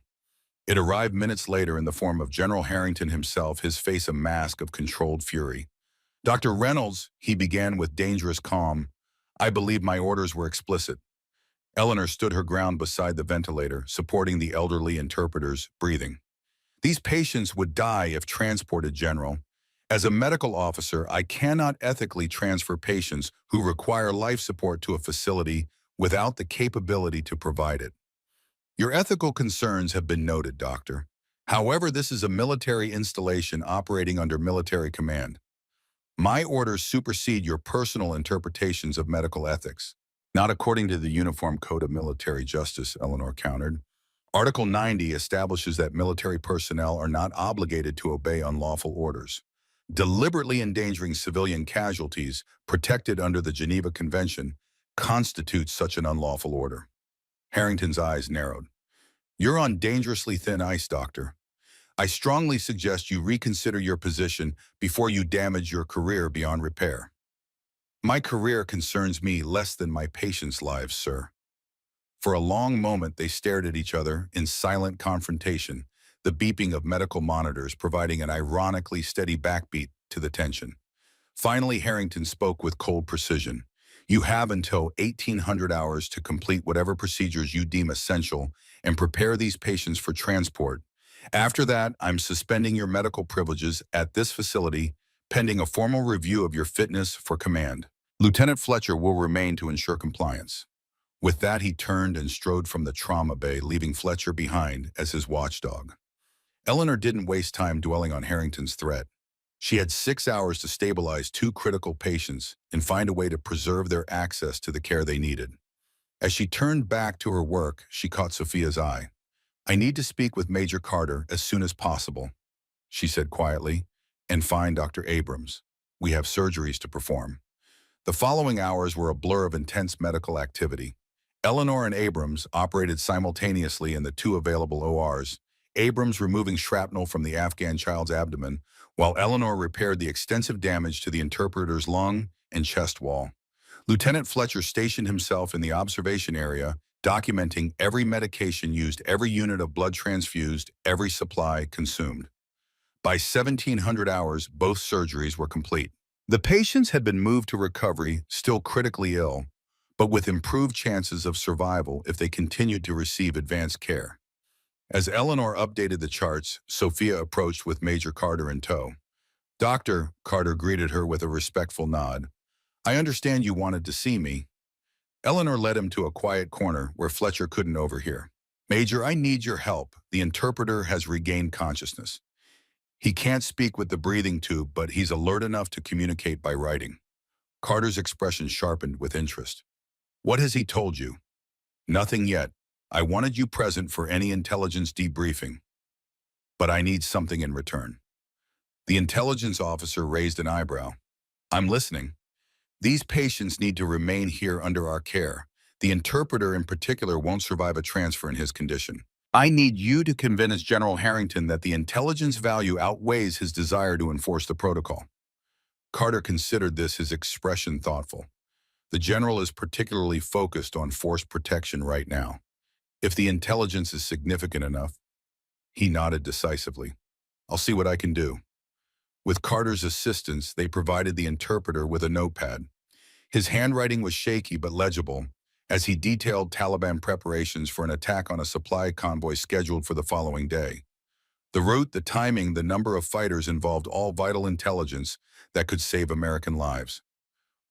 It arrived minutes later in the form of General Harrington himself, his face a mask of controlled fury. "Dr. Reynolds," he began with dangerous calm, "I believe my orders were explicit." Eleanor stood her ground beside the ventilator, supporting the elderly interpreter's breathing. "These patients would die if transported, General. As a medical officer, I cannot ethically transfer patients who require life support to a facility without the capability to provide it. Your ethical concerns have been noted, Doctor. However, this is a military installation operating under military command. My orders supersede your personal interpretations of medical ethics." "Not according to the Uniform Code of Military Justice," Eleanor countered. "Article 90 establishes that military personnel are not obligated to obey unlawful orders. Deliberately endangering civilian casualties, protected under the Geneva Convention, constitutes such an unlawful order." Harrington's eyes narrowed. "You're on dangerously thin ice, Doctor. I strongly suggest you reconsider your position before you damage your career beyond repair." "My career concerns me less than my patients' lives, sir." For a long moment they stared at each other in silent confrontation, the beeping of medical monitors providing an ironically steady backbeat to the tension. Finally, Harrington spoke with cold precision. "You have until 1800 hours to complete whatever procedures you deem essential and prepare these patients for transport. After that, I'm suspending your medical privileges at this facility, pending a formal review of your fitness for command. Lieutenant Fletcher will remain to ensure compliance." With that, he turned and strode from the trauma bay, leaving Fletcher behind as his watchdog. Eleanor didn't waste time dwelling on Harrington's threat. She had 6 hours to stabilize 2 critical patients and find a way to preserve their access to the care they needed. As she turned back to her work, she caught Sophia's eye. "I need to speak with Major Carter as soon as possible," she said quietly, "and find Dr. Abrams. We have surgeries to perform." The following hours were a blur of intense medical activity. Eleanor and Abrams operated simultaneously in the 2 available ORs, Abrams removing shrapnel from the Afghan child's abdomen, while Eleanor repaired the extensive damage to the interpreter's lung and chest wall. Lieutenant Fletcher stationed himself in the observation area, documenting every medication used, every unit of blood transfused, every supply consumed. By 1700 hours, both surgeries were complete. The patients had been moved to recovery, still critically ill, but with improved chances of survival if they continued to receive advanced care. As Eleanor updated the charts, Sophia approached with Major Carter in tow. "Doctor," Carter greeted her with a respectful nod. "I understand you wanted to see me." Eleanor led him to a quiet corner where Fletcher couldn't overhear. "Major, I need your help. The interpreter has regained consciousness. He can't speak with the breathing tube, but he's alert enough to communicate by writing." Carter's expression sharpened with interest. "What has he told you?" "Nothing yet. I wanted you present for any intelligence debriefing. But I need something in return." The intelligence officer raised an eyebrow. "I'm listening." "These patients need to remain here under our care. The interpreter in particular won't survive a transfer in his condition. I need you to convince General Harrington that the intelligence value outweighs his desire to enforce the protocol." Carter considered this, his expression thoughtful. "The general is particularly focused on force protection right now. If the intelligence is significant enough," he nodded decisively, "I'll see what I can do." With Carter's assistance, they provided the interpreter with a notepad. His handwriting was shaky but legible, as he detailed Taliban preparations for an attack on a supply convoy scheduled for the following day. The route, the timing, the number of fighters involved all vital intelligence that could save American lives.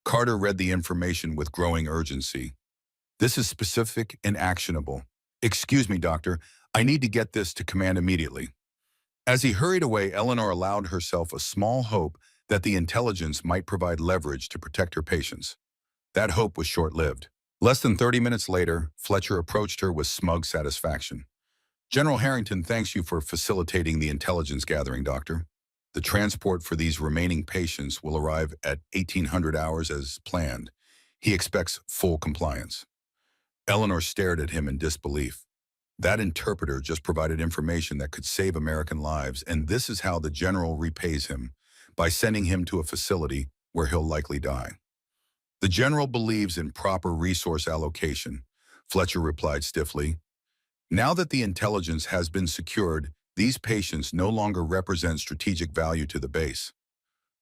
Carter read the information with growing urgency. This is specific and actionable. Excuse me, doctor. I need to get this to command immediately. As he hurried away, Eleanor allowed herself a small hope that the intelligence might provide leverage to protect her patients. That hope was short-lived. Less than 30 minutes later, Fletcher approached her with smug satisfaction. General Harrington thanks you for facilitating the intelligence gathering, Doctor. The transport for these remaining patients will arrive at 1800 hours as planned. He expects full compliance. Eleanor stared at him in disbelief. That interpreter just provided information that could save American lives, and this is how the general repays him, by sending him to a facility where he'll likely die. The general believes in proper resource allocation, Fletcher replied stiffly. Now that the intelligence has been secured, these patients no longer represent strategic value to the base.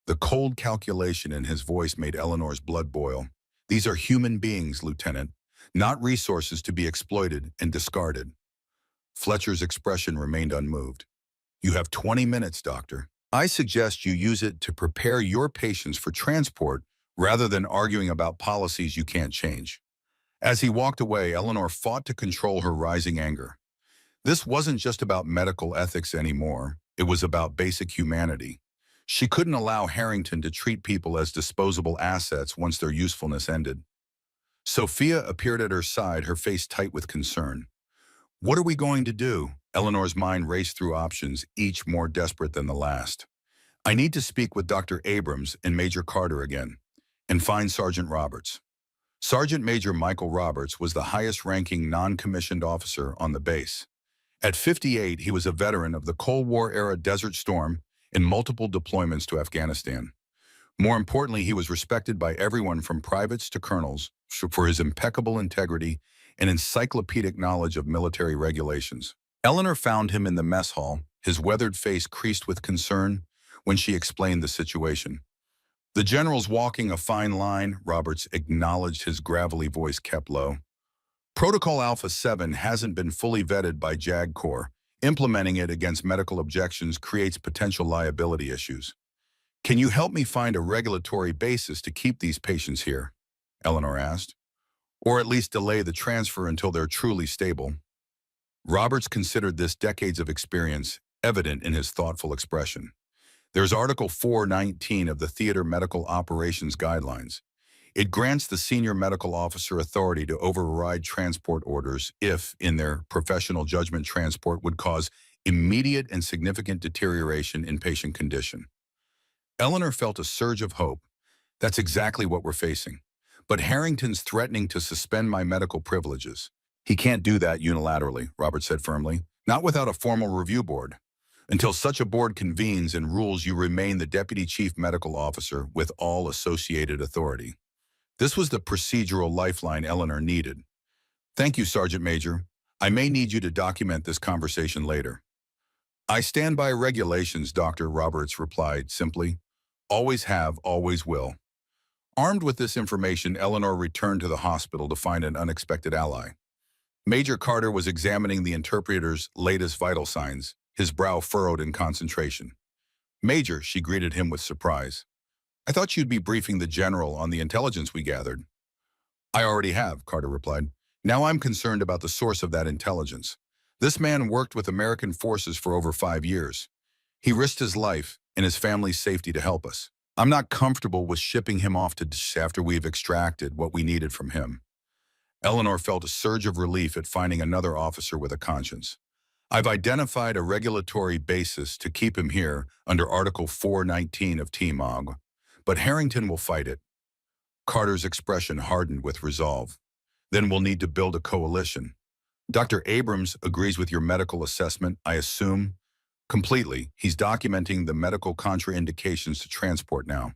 The cold calculation in his voice made Eleanor's blood boil. These are human beings, Lieutenant, not resources to be exploited and discarded. Fletcher's expression remained unmoved. You have 20 minutes, Doctor. I suggest you use it to prepare your patients for transport rather than arguing about policies you can't change. As he walked away, Eleanor fought to control her rising anger. This wasn't just about medical ethics anymore. It was about basic humanity. She couldn't allow Harrington to treat people as disposable assets once their usefulness ended. Sophia appeared at her side, her face tight with concern. What are we going to do? Eleanor's mind raced through options, each more desperate than the last. I need to speak with Dr. Abrams and Major Carter again, and find Sergeant Roberts. Sergeant Major Michael Roberts was the highest-ranking non-commissioned officer on the base. At 58, he was a veteran of the Cold War-era Desert Storm and multiple deployments to Afghanistan. More importantly, he was respected by everyone from privates to colonels for his impeccable integrity and encyclopedic knowledge of military regulations. Eleanor found him in the mess hall, his weathered face creased with concern, when she explained the situation. The general's walking a fine line, Roberts acknowledged, his gravelly voice kept low. Protocol Alpha 7 hasn't been fully vetted by JAG Corps. Implementing it against medical objections creates potential liability issues. Can you help me find a regulatory basis to keep these patients here? Eleanor asked. Or at least delay the transfer until they're truly stable. Roberts considered this decades of experience evident in his thoughtful expression. There's Article 419 of the Theater Medical Operations Guidelines. It grants the senior medical officer authority to override transport orders if, in their professional judgment, transport would cause immediate and significant deterioration in patient condition. Eleanor felt a surge of hope. That's exactly what we're facing. But Harrington's threatening to suspend my medical privileges. He can't do that unilaterally, Roberts said firmly, not without a formal review board. Until such a board convenes and rules, you remain the Deputy Chief Medical Officer with all associated authority. This was the procedural lifeline Eleanor needed. Thank you, Sergeant Major. I may need you to document this conversation later. I stand by regulations, Dr. Roberts replied simply. Always have, always will. Armed with this information, Eleanor returned to the hospital to find an unexpected ally. Major Carter was examining the interpreter's latest vital signs, his brow furrowed in concentration. Major, she greeted him with surprise. I thought you'd be briefing the general on the intelligence we gathered. I already have, Carter replied. Now I'm concerned about the source of that intelligence. This man worked with American forces for over 5 years. He risked his life and his family's safety to help us. I'm not comfortable with shipping him off to after we've extracted what we needed from him. Eleanor felt a surge of relief at finding another officer with a conscience. I've identified a regulatory basis to keep him here under Article 419 of TMOG, but Harrington will fight it. Carter's expression hardened with resolve. Then we'll need to build a coalition. Dr. Abrams agrees with your medical assessment, I assume? Completely. He's documenting the medical contraindications to transport now.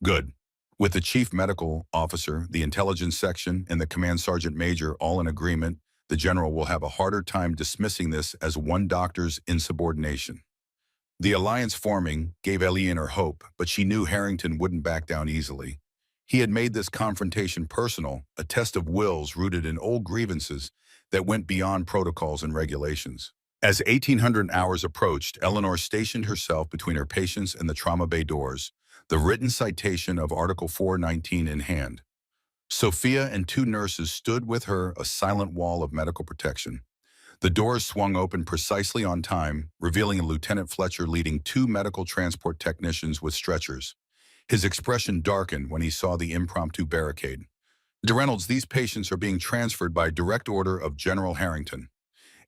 Good. With the Chief Medical Officer, the Intelligence Section, and the Command Sergeant Major all in agreement, the General will have a harder time dismissing this as one doctor's insubordination. The alliance forming gave Eleanor hope, but she knew Harrington wouldn't back down easily. He had made this confrontation personal, a test of wills rooted in old grievances that went beyond protocols and regulations. As 1800 hours approached, Eleanor stationed herself between her patients and the trauma bay doors, the written citation of Article 419 in hand. Sophia and two nurses stood with her, a silent wall of medical protection. The doors swung open precisely on time, revealing Lieutenant Fletcher leading two medical transport technicians with stretchers. His expression darkened when he saw the impromptu barricade. "De Reynolds, these patients are being transferred by direct order of General Harrington."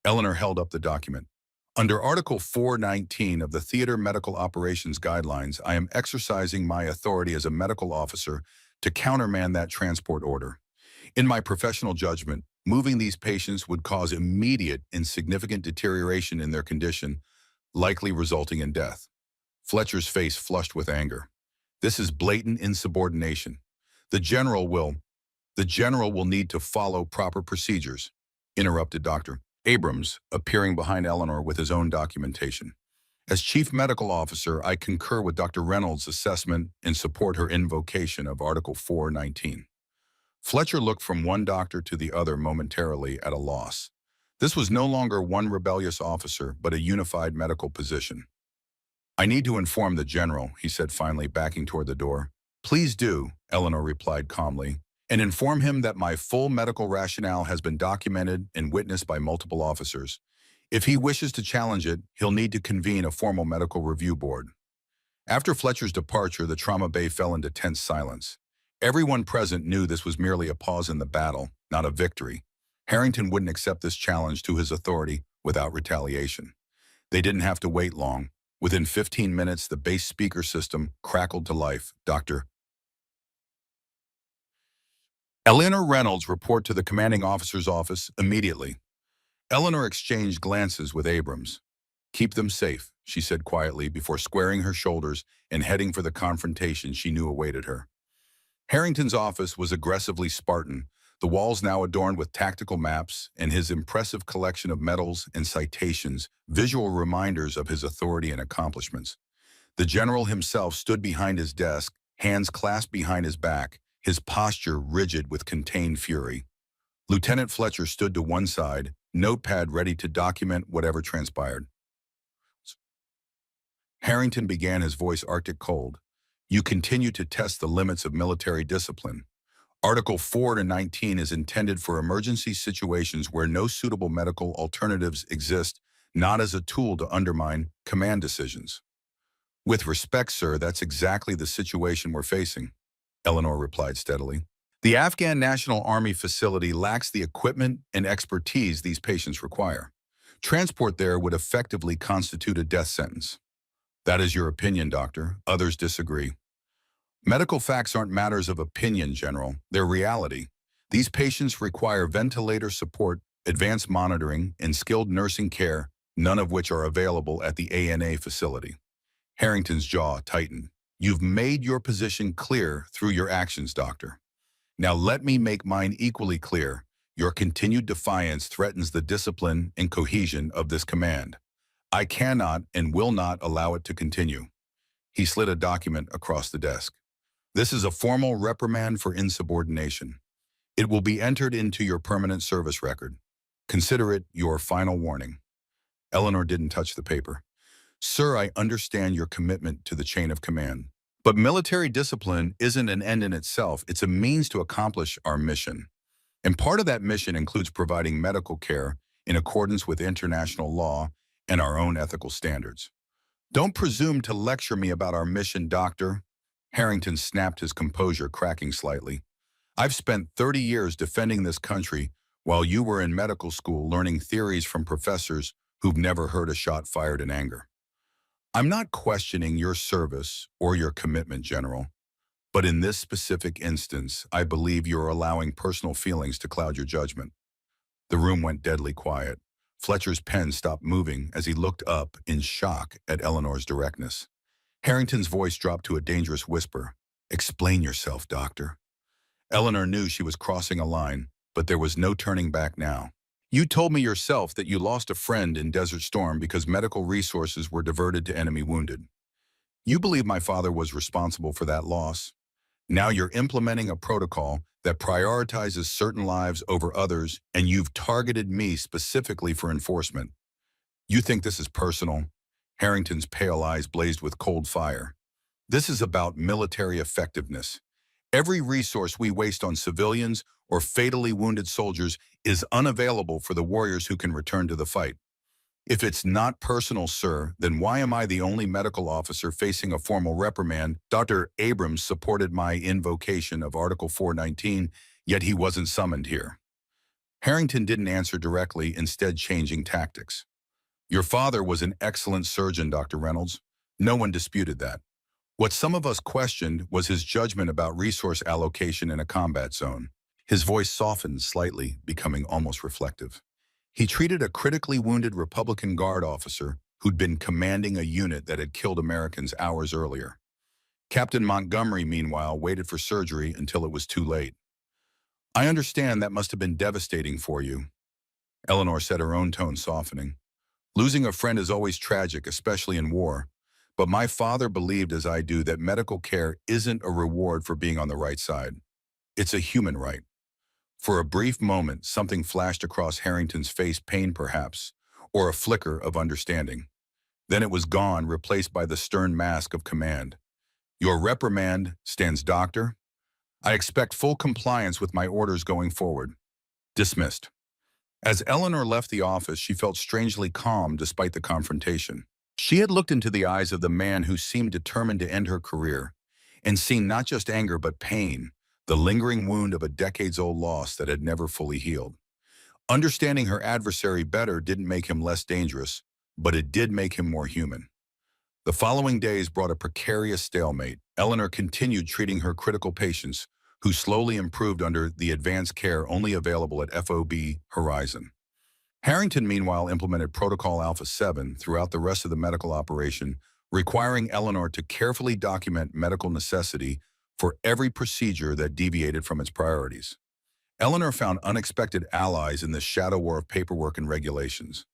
Eleanor held up the document. "Under Article 419 of the Theater Medical Operations Guidelines, I am exercising my authority as a medical officer to countermand that transport order. In my professional judgment, moving these patients would cause immediate and significant deterioration in their condition, likely resulting in death." Fletcher's face flushed with anger. "This is blatant insubordination. The general will need to follow proper procedures," interrupted Dr. Abrams, appearing behind Eleanor with his own documentation. "As Chief Medical Officer, I concur with Dr. Reynolds' assessment and support her invocation of Article 419. Fletcher looked from one doctor to the other momentarily at a loss. This was no longer one rebellious officer, but a unified medical position. "I need to inform the general," he said finally, backing toward the door. "Please do," Eleanor replied calmly, "and inform him that my full medical rationale has been documented and witnessed by multiple officers. If he wishes to challenge it, he'll need to convene a formal medical review board." After Fletcher's departure, the trauma bay fell into tense silence. Everyone present knew this was merely a pause in the battle, not a victory. Harrington wouldn't accept this challenge to his authority without retaliation. They didn't have to wait long. Within 15 minutes, the base speaker system crackled to life. "Dr. Eleanor Reynolds, report to the commanding officer's office immediately." Eleanor exchanged glances with Abrams. "Keep them safe," she said quietly before squaring her shoulders and heading for the confrontation she knew awaited her. Harrington's office was aggressively Spartan, the walls now adorned with tactical maps and his impressive collection of medals and citations, visual reminders of his authority and accomplishments. The general himself stood behind his desk, hands clasped behind his back, his posture rigid with contained fury. Lieutenant Fletcher stood to one side, notepad ready to document whatever transpired. Harrington began, his voice arctic cold. "You continue to test the limits of military discipline. Article 4-19 is intended for emergency situations where no suitable medical alternatives exist, not as a tool to undermine command decisions." "With respect, sir, that's exactly the situation we're facing," Eleanor replied steadily. "The Afghan National Army facility lacks the equipment and expertise these patients require. Transport there would effectively constitute a death sentence." "That is your opinion, Doctor. Others disagree." "Medical facts aren't matters of opinion, General. They're reality. These patients require ventilator support, advanced monitoring, and skilled nursing care, none of which are available at the ANA facility." Harrington's jaw tightened. "You've made your position clear through your actions, Doctor. Now let me make mine equally clear. Your continued defiance threatens the discipline and cohesion of this command. I cannot and will not allow it to continue." He slid a document across the desk. "This is a formal reprimand for insubordination. It will be entered into your permanent service record. Consider it your final warning." Eleanor didn't touch the paper. "Sir, I understand your commitment to the chain of command. But military discipline isn't an end in itself. It's a means to accomplish our mission. And part of that mission includes providing medical care in accordance with international law and our own ethical standards. Don't presume to lecture me about our mission, Doctor." Harrington snapped, his composure cracking slightly. "I've spent 30 years defending this country while you were in medical school learning theories from professors who've never heard a shot fired in anger. I'm not questioning your service or your commitment, General. But in this specific instance, I believe you're allowing personal feelings to cloud your judgment." The room went deadly quiet. Fletcher's pen stopped moving as he looked up in shock at Eleanor's directness. Harrington's voice dropped to a dangerous whisper. "Explain yourself, Doctor." Eleanor knew she was crossing a line, but there was no turning back now. You told me yourself that you lost a friend in Desert Storm because medical resources were diverted to enemy wounded. You believe my father was responsible for that loss. Now you're implementing a protocol that prioritizes certain lives over others, and you've targeted me specifically for enforcement. You think this is personal? Harrington's pale eyes blazed with cold fire. This is about military effectiveness. Every resource we waste on civilians or fatally wounded soldiers is unavailable for the warriors who can return to the fight. If it's not personal, sir, then why am I the only medical officer facing a formal reprimand? Dr. Abrams supported my invocation of Article 419, yet he wasn't summoned here. Harrington didn't answer directly, instead changing tactics. Your father was an excellent surgeon, Dr. Reynolds. No one disputed that. What some of us questioned was his judgment about resource allocation in a combat zone. His voice softened slightly, becoming almost reflective. He treated a critically wounded Republican Guard officer who'd been commanding a unit that had killed Americans hours earlier. Captain Montgomery, meanwhile, waited for surgery until it was too late. I understand that must have been devastating for you, Eleanor said, her own tone softening. Losing a friend is always tragic, especially in war. But my father believed, as I do, that medical care isn't a reward for being on the right side. It's a human right. For a brief moment, something flashed across Harrington's face, pain perhaps, or a flicker of understanding. Then it was gone, replaced by the stern mask of command. Your reprimand stands, Doctor. I expect full compliance with my orders going forward. Dismissed. As Eleanor left the office, she felt strangely calm despite the confrontation. She had looked into the eyes of the man who seemed determined to end her career, and seen not just anger but pain, the lingering wound of a decades-old loss that had never fully healed. Understanding her adversary better didn't make him less dangerous, but it did make him more human. The following days brought a precarious stalemate. Eleanor continued treating her critical patients, who slowly improved under the advanced care only available at FOB Horizon. Harrington, meanwhile, implemented Protocol Alpha 7 throughout the rest of the medical operation, requiring Eleanor to carefully document medical necessity for every procedure that deviated from its priorities. Eleanor found unexpected allies in this shadow war of paperwork and regulations.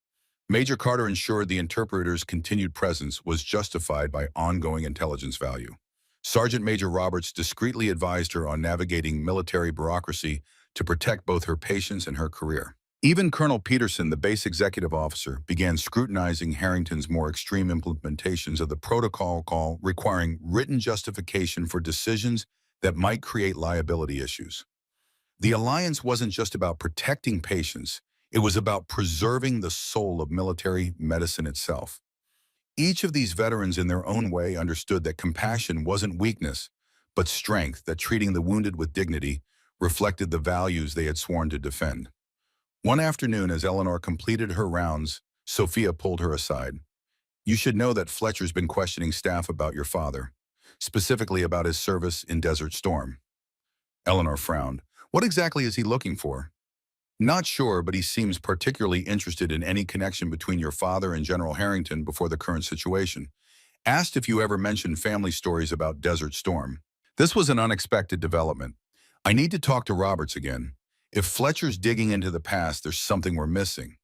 Major Carter ensured the interpreter's continued presence was justified by ongoing intelligence value. Sergeant Major Roberts discreetly advised her on navigating military bureaucracy to protect both her patients and her career. Even Colonel Peterson, the base executive officer, began scrutinizing Harrington's more extreme implementations of the protocol call, requiring written justification for decisions that might create liability issues. The alliance wasn't just about protecting patients, it was about preserving the soul of military medicine itself. Each of these veterans in their own way understood that compassion wasn't weakness, but strength, that treating the wounded with dignity reflected the values they had sworn to defend. One afternoon, as Eleanor completed her rounds, Sophia pulled her aside. You should know that Fletcher's been questioning staff about your father, specifically about his service in Desert Storm. Eleanor frowned. What exactly is he looking for? Not sure, but he seems particularly interested in any connection between your father and General Harrington before the current situation. Asked if you ever mentioned family stories about Desert Storm. This was an unexpected development. I need to talk to Roberts again. If Fletcher's digging into the past, there's something we're missing.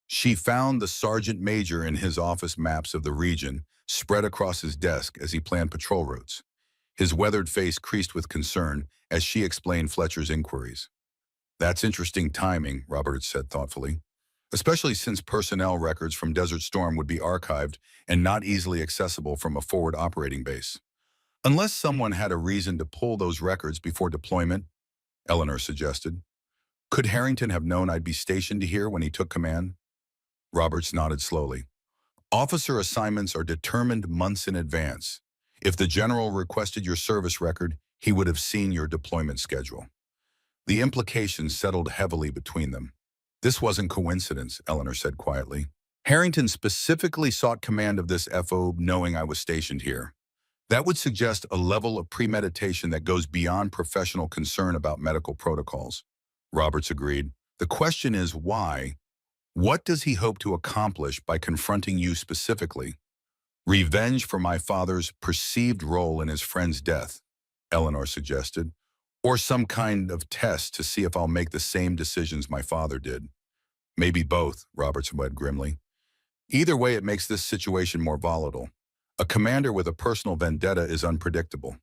She found the sergeant major in his office maps of the region spread across his desk as he planned patrol routes. His weathered face creased with concern as she explained Fletcher's inquiries. That's interesting timing, Roberts said thoughtfully, especially since personnel records from Desert Storm would be archived and not easily accessible from a forward operating base. Unless someone had a reason to pull those records before deployment, Eleanor suggested. Could Harrington have known I'd be stationed here when he took command? Roberts nodded slowly. Officer assignments are determined months in advance. If the general requested your service record, he would have seen your deployment schedule. The implications settled heavily between them. This wasn't coincidence, Eleanor said quietly. Harrington specifically sought command of this FO knowing I was stationed here. That would suggest a level of premeditation that goes beyond professional concern about medical protocols. Roberts agreed. The question is why? What does he hope to accomplish by confronting you specifically? Revenge for my father's perceived role in his friend's death, Eleanor suggested, or some kind of test to see if I'll make the same decisions my father did. Maybe both, Roberts said grimly. Either way, it makes this situation more volatile. A commander with a personal vendetta is unpredictable.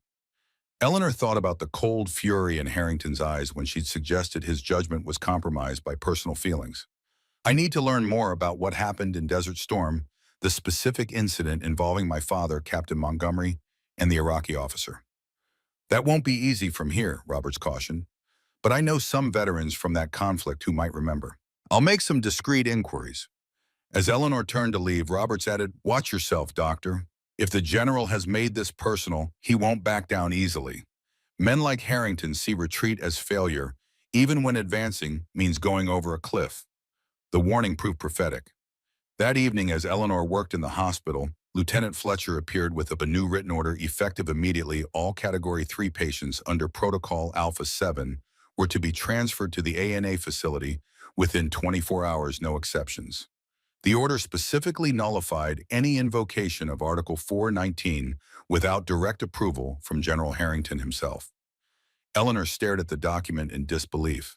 Eleanor thought about the cold fury in Harrington's eyes when she'd suggested his judgment was compromised by personal feelings. I need to learn more about what happened in Desert Storm, the specific incident involving my father, Captain Montgomery, and the Iraqi officer. That won't be easy from here, Roberts cautioned, but I know some veterans from that conflict who might remember. I'll make some discreet inquiries. As Eleanor turned to leave, Roberts added, "Watch yourself, Doctor. If the general has made this personal, he won't back down easily. Men like Harrington see retreat as failure, even when advancing means going over a cliff." The warning proved prophetic. That evening, as Eleanor worked in the hospital, Lieutenant Fletcher appeared with a new written order effective immediately. All Category 3 patients under Protocol Alpha 7 were to be transferred to the ANA facility within 24 hours, no exceptions. The order specifically nullified any invocation of Article 419 without direct approval from General Harrington himself. Eleanor stared at the document in disbelief.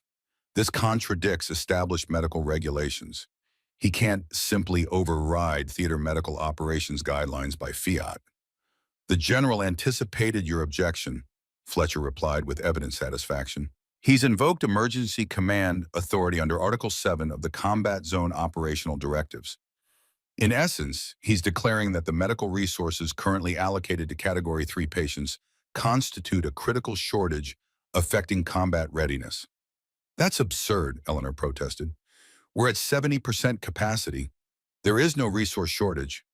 This contradicts established medical regulations. He can't simply override theater medical operations guidelines by fiat. The general anticipated your objection, Fletcher replied with evident satisfaction. He's invoked emergency command authority under Article 7 of the Combat Zone Operational Directives. In essence, he's declaring that the medical resources currently allocated to Category 3 patients constitute a critical shortage affecting combat readiness. That's absurd, Eleanor protested. We're at 70% capacity. There is no resource shortage.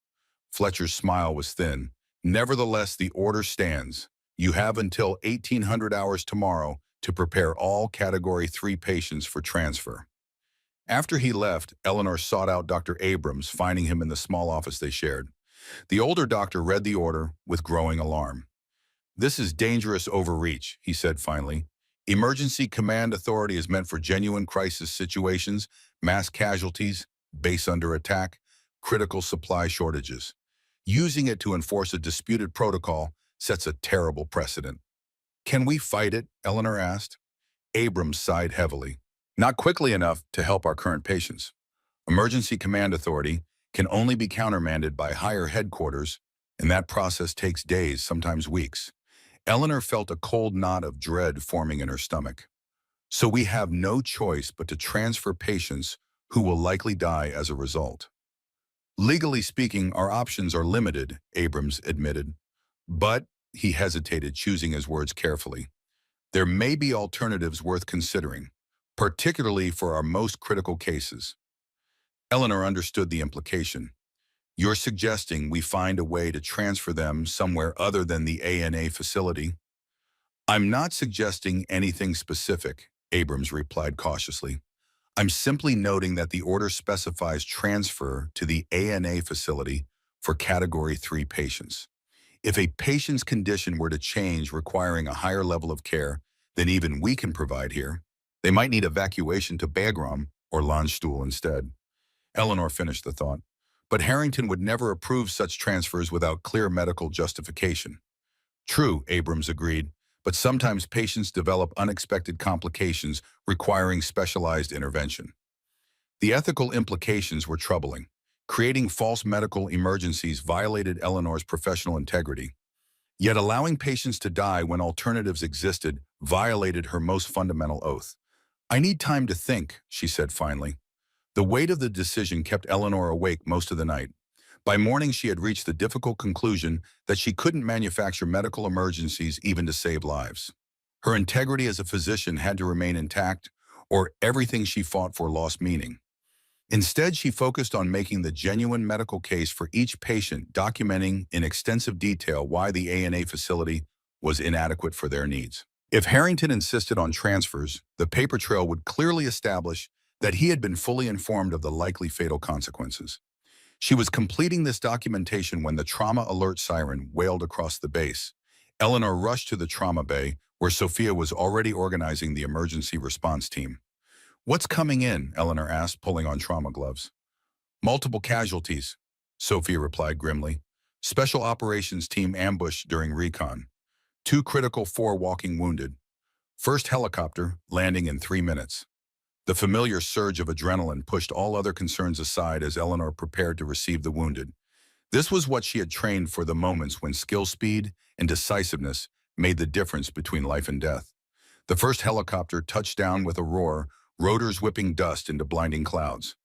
Fletcher's smile was thin. Nevertheless, the order stands. You have until 1800 hours tomorrow to prepare all Category 3 patients for transfer. After he left, Eleanor sought out Dr. Abrams, finding him in the small office they shared. The older doctor read the order with growing alarm. "This is dangerous overreach," he said finally. "Emergency command authority is meant for genuine crisis situations, mass casualties, base under attack, critical supply shortages. Using it to enforce a disputed protocol sets a terrible precedent." "Can we fight it?" Eleanor asked. Abrams sighed heavily. "Not quickly enough to help our current patients. Emergency command authority can only be countermanded by higher headquarters, and that process takes days, sometimes weeks." Eleanor felt a cold knot of dread forming in her stomach. "So we have no choice but to transfer patients who will likely die as a result." "Legally speaking, our options are limited," Abrams admitted. "But," he hesitated, choosing his words carefully, "there may be alternatives worth considering, particularly for our most critical cases." Eleanor understood the implication. "You're suggesting we find a way to transfer them somewhere other than the ANA facility?" "I'm not suggesting anything specific," Abrams replied cautiously. "I'm simply noting that the order specifies transfer to the ANA facility for Category 3 patients. If a patient's condition were to change requiring a higher level of care than even we can provide here, they might need evacuation to Boardroom or Landstuhl instead." Eleanor finished the thought. "But Harrington would never approve such transfers without clear medical justification." "True," Abrams agreed, "but sometimes patients develop unexpected complications requiring specialized intervention." The ethical implications were troubling. Creating false medical emergencies violated Eleanor's professional integrity. Yet allowing patients to die when alternatives existed violated her most fundamental oath. "I need time to think," she said finally. The weight of the decision kept Eleanor awake most of the night. By morning, she had reached the difficult conclusion that she couldn't manufacture medical emergencies even to save lives. Her integrity as a physician had to remain intact, or everything she fought for lost meaning. Instead, she focused on making the genuine medical case for each patient, documenting in extensive detail why the ANA facility was inadequate for their needs. If Harrington insisted on transfers, the paper trail would clearly establish that he had been fully informed of the likely fatal consequences. She was completing this documentation when the trauma alert siren wailed across the base. Eleanor rushed to the trauma bay, where Sophia was already organizing the emergency response team. "What's coming in?" Eleanor asked, pulling on trauma gloves. "Multiple casualties," Sophia replied grimly. "Special operations team ambushed during recon. 2 critical, 4 walking wounded. First helicopter landing in 3 minutes." The familiar surge of adrenaline pushed all other concerns aside as Eleanor prepared to receive the wounded. This was what she had trained for, the moments when skill, speed, and decisiveness made the difference between life and death. The first helicopter touched down with a roar, rotors whipping dust into blinding clouds.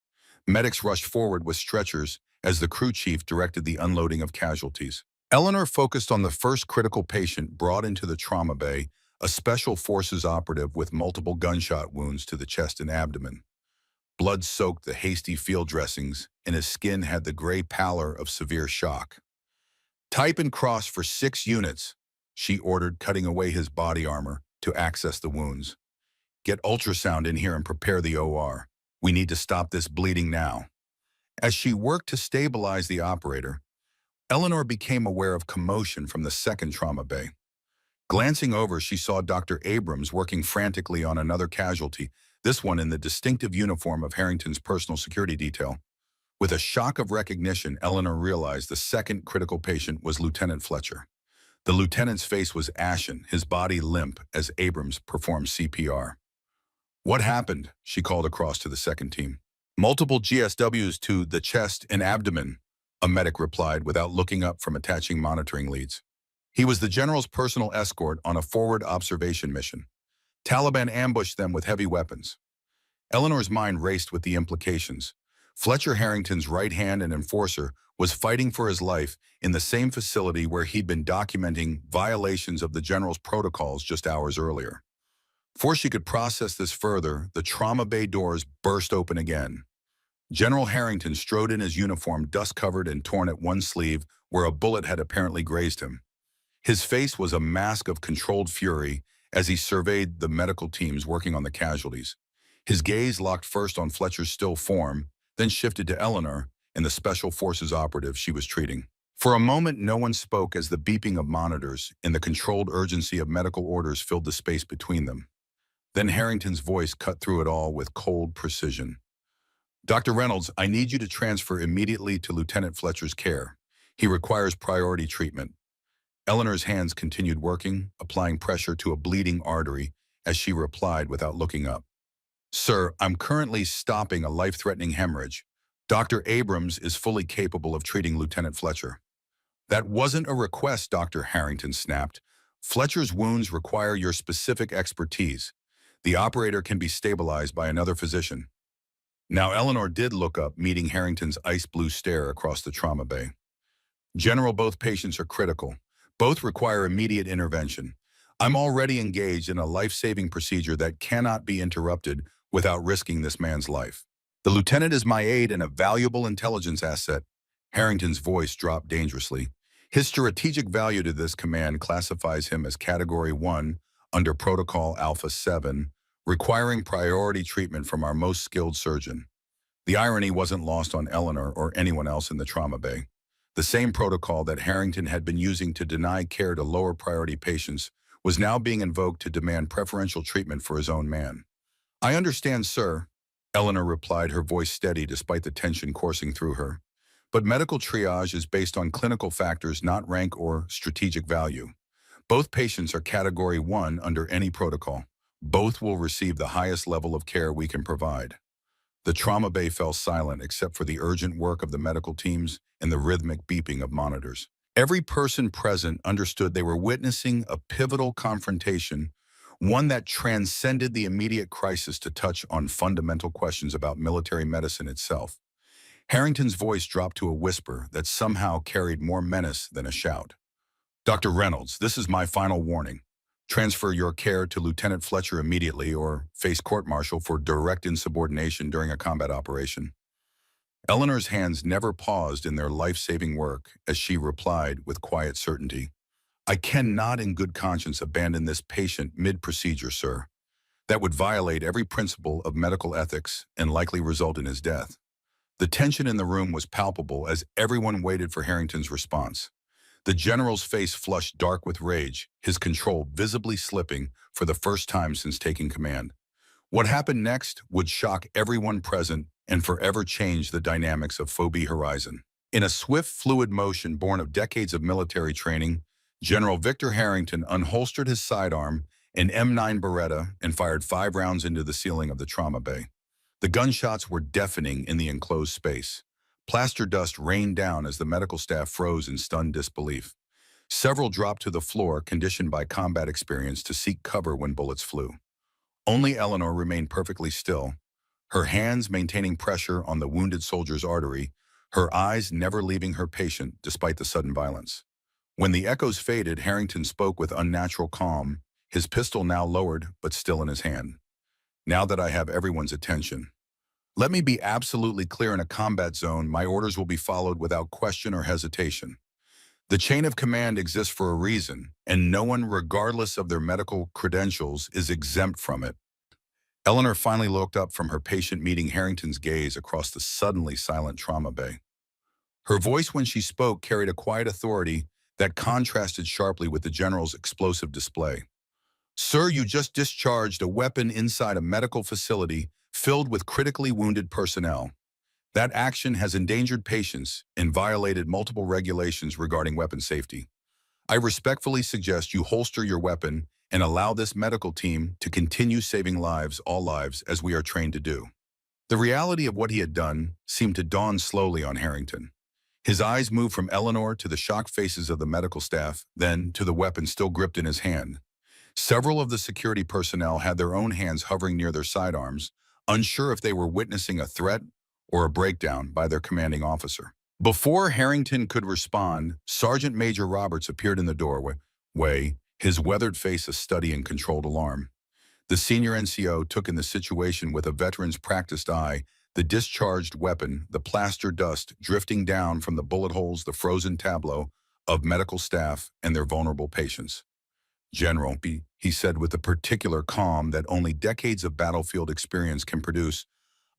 Medics rushed forward with stretchers as the crew chief directed the unloading of casualties. Eleanor focused on the first critical patient brought into the trauma bay, a special forces operative with multiple gunshot wounds to the chest and abdomen. Blood soaked the hasty field dressings, and his skin had the gray pallor of severe shock. "Type and cross for 6 units," she ordered, cutting away his body armor to access the wounds. "Get ultrasound in here and prepare the OR. We need to stop this bleeding now." As she worked to stabilize the operator, Eleanor became aware of commotion from the second trauma bay. Glancing over, she saw Dr. Abrams working frantically on another casualty, this one in the distinctive uniform of Harrington's personal security detail. With a shock of recognition, Eleanor realized the second critical patient was Lieutenant Fletcher. The lieutenant's face was ashen, his body limp as Abrams performed CPR. "What happened?" she called across to the second team. "Multiple GSWs to the chest and abdomen," a medic replied without looking up from attaching monitoring leads. He was the general's personal escort on a forward observation mission. Taliban ambushed them with heavy weapons. Eleanor's mind raced with the implications. Fletcher, Harrington's right hand and enforcer, was fighting for his life in the same facility where he'd been documenting violations of the general's protocols just hours earlier. Before she could process this further, the trauma bay doors burst open again. General Harrington strode in his uniform, dust-covered and torn at one sleeve where a bullet had apparently grazed him. His face was a mask of controlled fury as he surveyed the medical teams working on the casualties. His gaze locked first on Fletcher's still form, then shifted to Eleanor and the Special Forces operative she was treating. For a moment, no one spoke as the beeping of monitors and the controlled urgency of medical orders filled the space between them. Then Harrington's voice cut through it all with cold precision. "Dr. Reynolds, I need you to transfer immediately to Lieutenant Fletcher's care. He requires priority treatment." Eleanor's hands continued working, applying pressure to a bleeding artery as she replied without looking up. "Sir, I'm currently stopping a life-threatening hemorrhage. Dr. Abrams is fully capable of treating Lieutenant Fletcher." "That wasn't a request," Dr. Harrington snapped. "Fletcher's wounds require your specific expertise. The operator can be stabilized by another physician." Now Eleanor did look up, meeting Harrington's ice-blue stare across the trauma bay. "General, both patients are critical. Both require immediate intervention. I'm already engaged in a life-saving procedure that cannot be interrupted without risking this man's life. The lieutenant is my aide and a valuable intelligence asset." Harrington's voice dropped dangerously. "His strategic value to this command classifies him as Category 1 under Protocol Alpha 7, requiring priority treatment from our most skilled surgeon." The irony wasn't lost on Eleanor or anyone else in the trauma bay. The same protocol that Harrington had been using to deny care to lower priority patients was now being invoked to demand preferential treatment for his own man. "I understand, sir," Eleanor replied, her voice steady despite the tension coursing through her. "But medical triage is based on clinical factors, not rank or strategic value. Both patients are Category 1 under any protocol. Both will receive the highest level of care we can provide." The trauma bay fell silent except for the urgent work of the medical teams and the rhythmic beeping of monitors. Every person present understood they were witnessing a pivotal confrontation, one that transcended the immediate crisis to touch on fundamental questions about military medicine itself. Harrington's voice dropped to a whisper that somehow carried more menace than a shout. "Dr. Reynolds, this is my final warning. Transfer your care to Lieutenant Fletcher immediately or face court-martial for direct insubordination during a combat operation." Eleanor's hands never paused in their life-saving work as she replied with quiet certainty, "I cannot in good conscience abandon this patient mid-procedure, sir. That would violate every principle of medical ethics and likely result in his death." The tension in the room was palpable as everyone waited for Harrington's response. The general's face flushed dark with rage, his control visibly slipping for the first time since taking command. What happened next would shock everyone present and forever change the dynamics of Phobie Horizon. In a swift, fluid motion born of decades of military training, General Victor Harrington unholstered his sidearm, an M9 Beretta, and fired 5 rounds into the ceiling of the trauma bay. The gunshots were deafening in the enclosed space. Plaster dust rained down as the medical staff froze in stunned disbelief. Several dropped to the floor, conditioned by combat experience to seek cover when bullets flew. Only Eleanor remained perfectly still, her hands maintaining pressure on the wounded soldier's artery, her eyes never leaving her patient despite the sudden violence. When the echoes faded, Harrington spoke with unnatural calm, his pistol now lowered but still in his hand. Now that I have everyone's attention, let me be absolutely clear: in a combat zone, my orders will be followed without question or hesitation. The chain of command exists for a reason, and no one, regardless of their medical credentials, is exempt from it. Eleanor finally looked up from her patient, meeting Harrington's gaze across the suddenly silent trauma bay. Her voice, when she spoke, carried a quiet authority that contrasted sharply with the general's explosive display. Sir, you just discharged a weapon inside a medical facility filled with critically wounded personnel. That action has endangered patients and violated multiple regulations regarding weapon safety. I respectfully suggest you holster your weapon and allow this medical team to continue saving lives, all lives, as we are trained to do. The reality of what he had done seemed to dawn slowly on Harrington. His eyes moved from Eleanor to the shocked faces of the medical staff, then to the weapon still gripped in his hand. Several of the security personnel had their own hands hovering near their sidearms, unsure if they were witnessing a threat or a breakdown by their commanding officer. Before Harrington could respond, Sergeant Major Roberts appeared in the doorway, his weathered face a study in controlled alarm. The senior NCO took in the situation with a veteran's practiced eye: the discharged weapon, the plaster dust drifting down from the bullet holes, the frozen tableau of medical staff and their vulnerable patients. General, he said with the particular calm that only decades of battlefield experience can produce,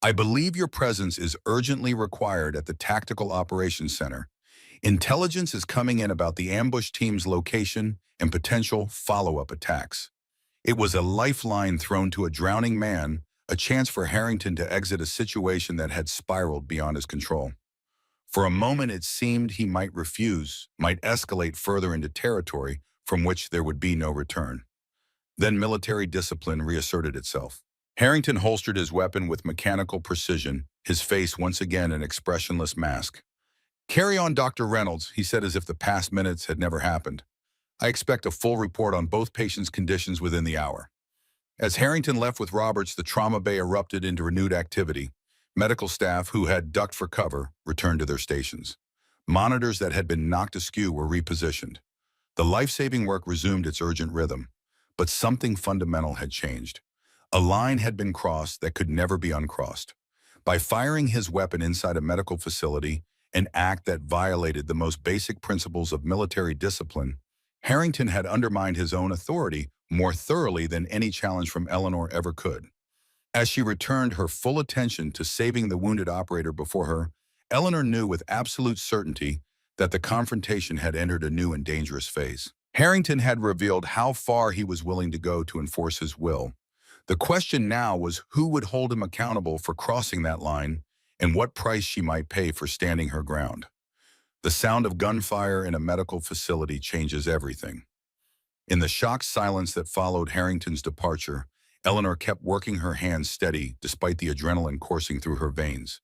I believe your presence is urgently required at the Tactical Operations Center. Intelligence is coming in about the ambush team's location and potential follow-up attacks. It was a lifeline thrown to a drowning man, a chance for Harrington to exit a situation that had spiraled beyond his control. For a moment, it seemed he might refuse, might escalate further into territory from which there would be no return. Then military discipline reasserted itself. Harrington holstered his weapon with mechanical precision, his face once again an expressionless mask. Carry on, Dr. Reynolds, he said as if the past minutes had never happened. I expect a full report on both patients' conditions within the hour. As Harrington left with Roberts, the trauma bay erupted into renewed activity. Medical staff, who had ducked for cover, returned to their stations. Monitors that had been knocked askew were repositioned. The life-saving work resumed its urgent rhythm, but something fundamental had changed. A line had been crossed that could never be uncrossed. By firing his weapon inside a medical facility, an act that violated the most basic principles of military discipline, Harrington had undermined his own authority more thoroughly than any challenge from Eleanor ever could. As she returned her full attention to saving the wounded operator before her, Eleanor knew with absolute certainty that the confrontation had entered a new and dangerous phase. Harrington had revealed how far he was willing to go to enforce his will. The question now was who would hold him accountable for crossing that line, and what price she might pay for standing her ground. The sound of gunfire in a medical facility changes everything. In the shocked silence that followed Harrington's departure, Eleanor kept working her hands steady despite the adrenaline coursing through her veins.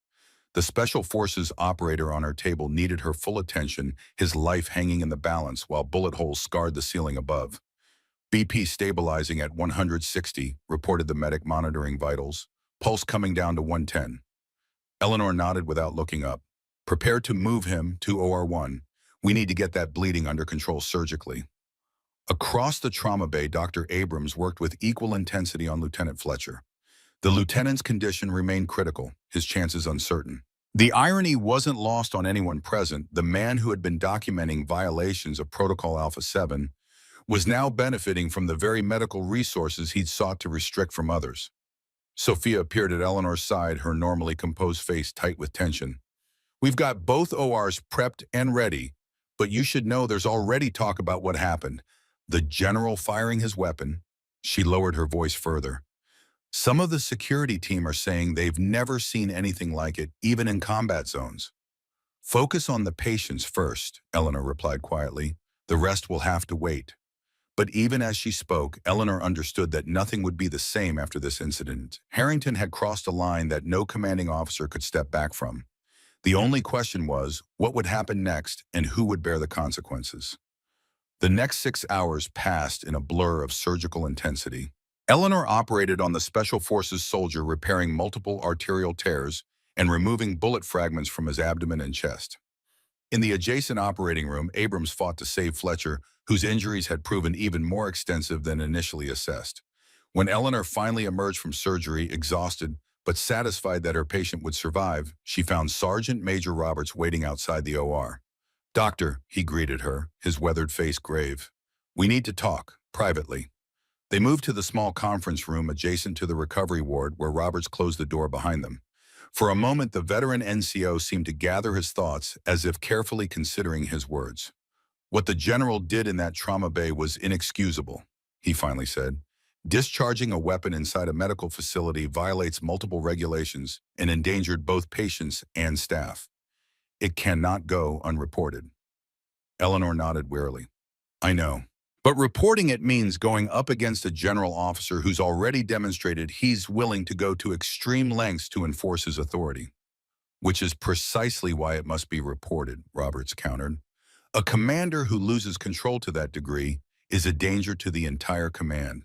The Special Forces operator on her table needed her full attention, his life hanging in the balance while bullet holes scarred the ceiling above. BP stabilizing at 160, reported the medic monitoring vitals, pulse coming down to 110. Eleanor nodded without looking up. Prepared to move him to OR1. We need to get that bleeding under control surgically. Across the trauma bay, Dr. Abrams worked with equal intensity on Lieutenant Fletcher. The lieutenant's condition remained critical, his chances uncertain. The irony wasn't lost on anyone present. The man who had been documenting violations of Protocol Alpha 7 was now benefiting from the very medical resources he'd sought to restrict from others. Sophia appeared at Eleanor's side, her normally composed face tight with tension. We've got both ORs prepped and ready, but you should know there's already talk about what happened. The general firing his weapon. She lowered her voice further. Some of the security team are saying they've never seen anything like it, even in combat zones. Focus on the patients first, Eleanor replied quietly. The rest will have to wait. But even as she spoke, Eleanor understood that nothing would be the same after this incident. Harrington had crossed a line that no commanding officer could step back from. The only question was, what would happen next and who would bear the consequences? The next 6 hours passed in a blur of surgical intensity. Eleanor operated on the Special Forces soldier, repairing multiple arterial tears and removing bullet fragments from his abdomen and chest. In the adjacent operating room, Abrams fought to save Fletcher, whose injuries had proven even more extensive than initially assessed. When Eleanor finally emerged from surgery, exhausted but satisfied that her patient would survive, she found Sergeant Major Roberts waiting outside the OR. "Doctor," he greeted her, his weathered face grave. "We need to talk, privately." They moved to the small conference room adjacent to the recovery ward, where Roberts closed the door behind them. For a moment, the veteran NCO seemed to gather his thoughts, as if carefully considering his words. "What the general did in that trauma bay was inexcusable," he finally said. "Discharging a weapon inside a medical facility violates multiple regulations and endangered both patients and staff. It cannot go unreported." Eleanor nodded wearily. "I know. But reporting it means going up against a general officer who's already demonstrated he's willing to go to extreme lengths to enforce his authority." "Which is precisely why it must be reported," Roberts countered. "A commander who loses control to that degree is a danger to the entire command.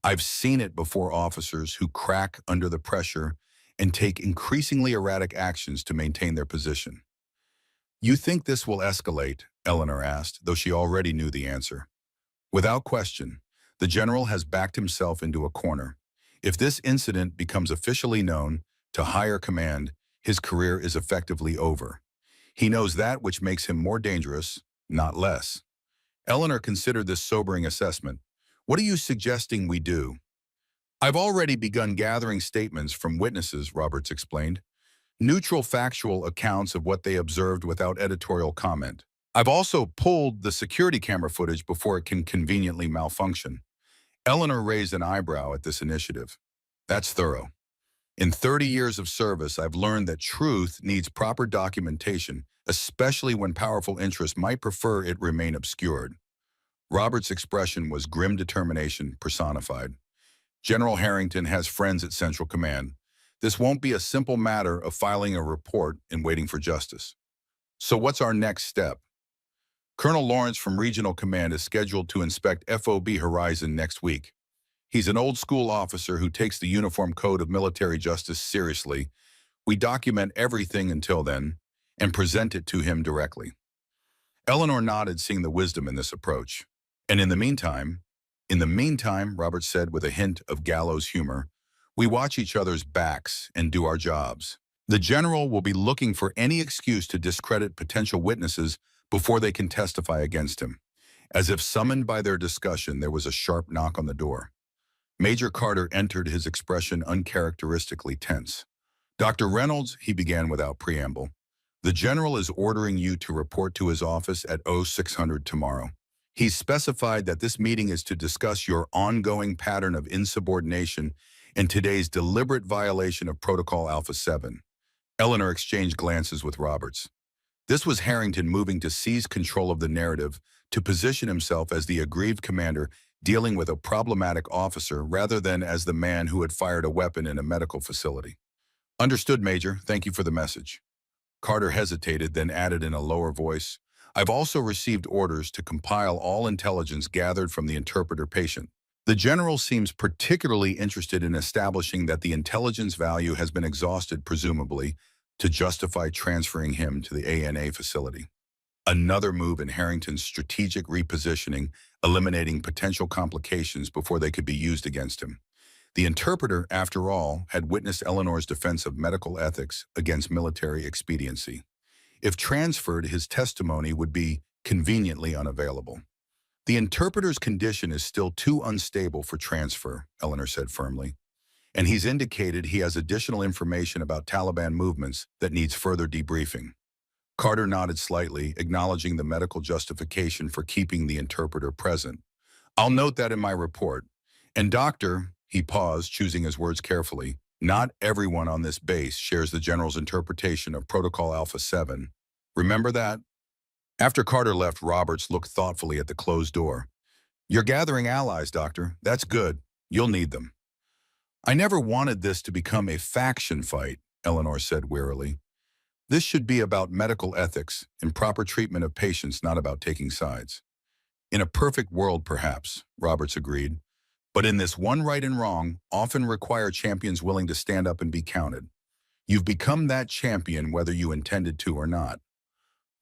I've seen it before officers who crack under the pressure and take increasingly erratic actions to maintain their position." "You think this will escalate?" Eleanor asked, though she already knew the answer. "Without question, the general has backed himself into a corner. If this incident becomes officially known to higher command, his career is effectively over. He knows that which makes him more dangerous, not less." Eleanor considered this sobering assessment. "What are you suggesting we do?" "I've already begun gathering statements from witnesses," Roberts explained. "Neutral, factual accounts of what they observed without editorial comment. I've also pulled the security camera footage before it can conveniently malfunction." Eleanor raised an eyebrow at this initiative. "That's thorough. In 30 years of service, I've learned that truth needs proper documentation, especially when powerful interests might prefer it remain obscured." Robert's expression was grim determination personified. "General Harrington has friends at Central Command. This won't be a simple matter of filing a report and waiting for justice." "So what's our next step?" "Colonel Lawrence from Regional Command is scheduled to inspect FOB Horizon next week. He's an old-school officer who takes the Uniform Code of Military Justice seriously. We document everything until then and present it to him directly." Eleanor nodded, seeing the wisdom in this approach. "And in the meantime," Robert said with a hint of gallows humor, "we watch each other's backs and do our jobs. The general will be looking for any excuse to discredit potential witnesses before they can testify against him." As if summoned by their discussion, there was a sharp knock on the door. Major Carter entered, his expression uncharacteristically tense. "Dr. Reynolds," he began without preamble, "the general is ordering you to report to his office at 0600 tomorrow. He's specified that this meeting is to discuss your ongoing pattern of insubordination and today's deliberate violation of Protocol Alpha 7. Eleanor exchanged glances with Roberts. This was Harrington moving to seize control of the narrative, to position himself as the aggrieved commander dealing with a problematic officer rather than as the man who had fired a weapon in a medical facility. "Understood, Major. Thank you for the message." Carter hesitated, then added in a lower voice, "I've also received orders to compile all intelligence gathered from the interpreter patient. The general seems particularly interested in establishing that the intelligence value has been exhausted, presumably, to justify transferring him to the ANA facility." Another move in Harrington's strategic repositioning, eliminating potential complications before they could be used against him. The interpreter, after all, had witnessed Eleanor's defense of medical ethics against military expediency. If transferred, his testimony would be conveniently unavailable. "The interpreter's condition is still too unstable for transfer," Eleanor said firmly, "and he's indicated he has additional information about Taliban movements that needs further debriefing." Carter nodded slightly, acknowledging the medical justification for keeping the interpreter present. "I'll note that in my report. And Doctor," he paused, choosing his words carefully, "not everyone on this base shares the general's interpretation of Protocol Alpha 7. Remember that?" After Carter left, Roberts looked thoughtfully at the closed door. You're gathering allies, Doctor. That's good. You'll need them. I never wanted this to become a faction fight, Eleanor said wearily. This should be about medical ethics and proper treatment of patients, not about taking sides. In a perfect world, perhaps, Roberts agreed. But in this one right and wrong often require champions willing to stand up and be counted. You've become that champion whether you intended to or not.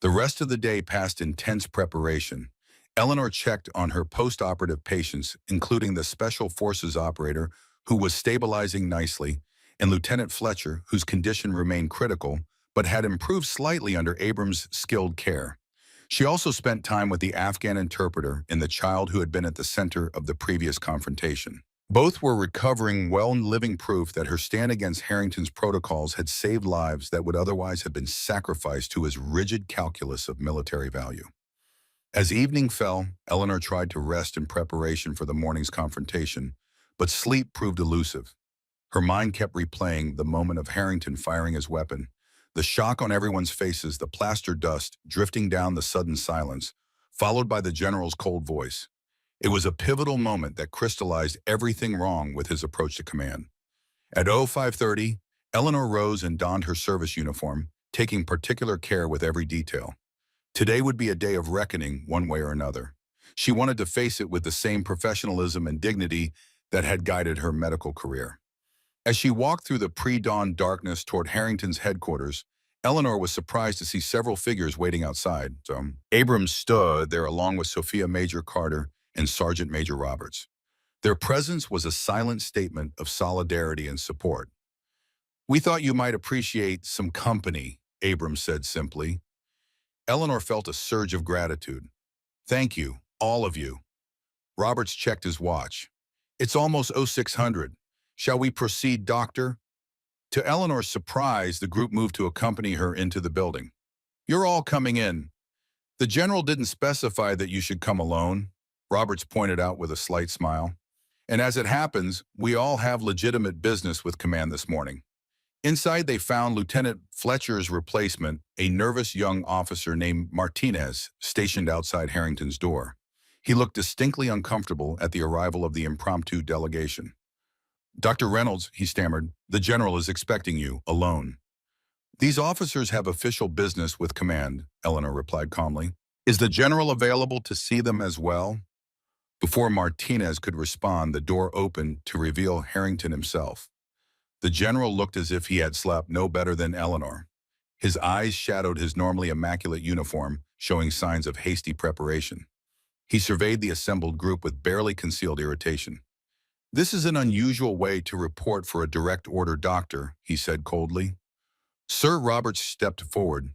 The rest of the day passed in tense preparation. Eleanor checked on her post-operative patients, including the Special Forces operator, who was stabilizing nicely, and Lieutenant Fletcher, whose condition remained critical, but had improved slightly under Abrams' skilled care. She also spent time with the Afghan interpreter and the child who had been at the center of the previous confrontation. Both were recovering well and living proof that her stand against Harrington's protocols had saved lives that would otherwise have been sacrificed to his rigid calculus of military value. As evening fell, Eleanor tried to rest in preparation for the morning's confrontation, but sleep proved elusive. Her mind kept replaying the moment of Harrington firing his weapon, the shock on everyone's faces, the plaster dust drifting down the sudden silence, followed by the general's cold voice. It was a pivotal moment that crystallized everything wrong with his approach to command. At 0530, Eleanor rose and donned her service uniform, taking particular care with every detail. Today would be a day of reckoning one way or another. She wanted to face it with the same professionalism and dignity that had guided her medical career. As she walked through the pre-dawn darkness toward Harrington's headquarters, Eleanor was surprised to see several figures waiting outside. Abrams stood there along with Sophia Major Carter and Sergeant Major Roberts. Their presence was a silent statement of solidarity and support. "We thought you might appreciate some company," Abrams said simply. Eleanor felt a surge of gratitude. "Thank you, all of you." Roberts checked his watch. "It's almost 0600. Shall we proceed, Doctor?" To Eleanor's surprise, the group moved to accompany her into the building. "You're all coming in. The general didn't specify that you should come alone," Roberts pointed out with a slight smile. "And as it happens, we all have legitimate business with command this morning." Inside, they found Lieutenant Fletcher's replacement, a nervous young officer named Martinez, stationed outside Harrington's door. He looked distinctly uncomfortable at the arrival of the impromptu delegation. "Dr. Reynolds," he stammered, "the general is expecting you, alone." "These officers have official business with command," Eleanor replied calmly. "Is the general available to see them as well?" Before Martinez could respond, the door opened to reveal Harrington himself. The general looked as if he had slept no better than Eleanor. His eyes shadowed his normally immaculate uniform, showing signs of hasty preparation. He surveyed the assembled group with barely concealed irritation. "This is an unusual way to report for a direct order doctor," he said coldly. Sir Roberts stepped forward.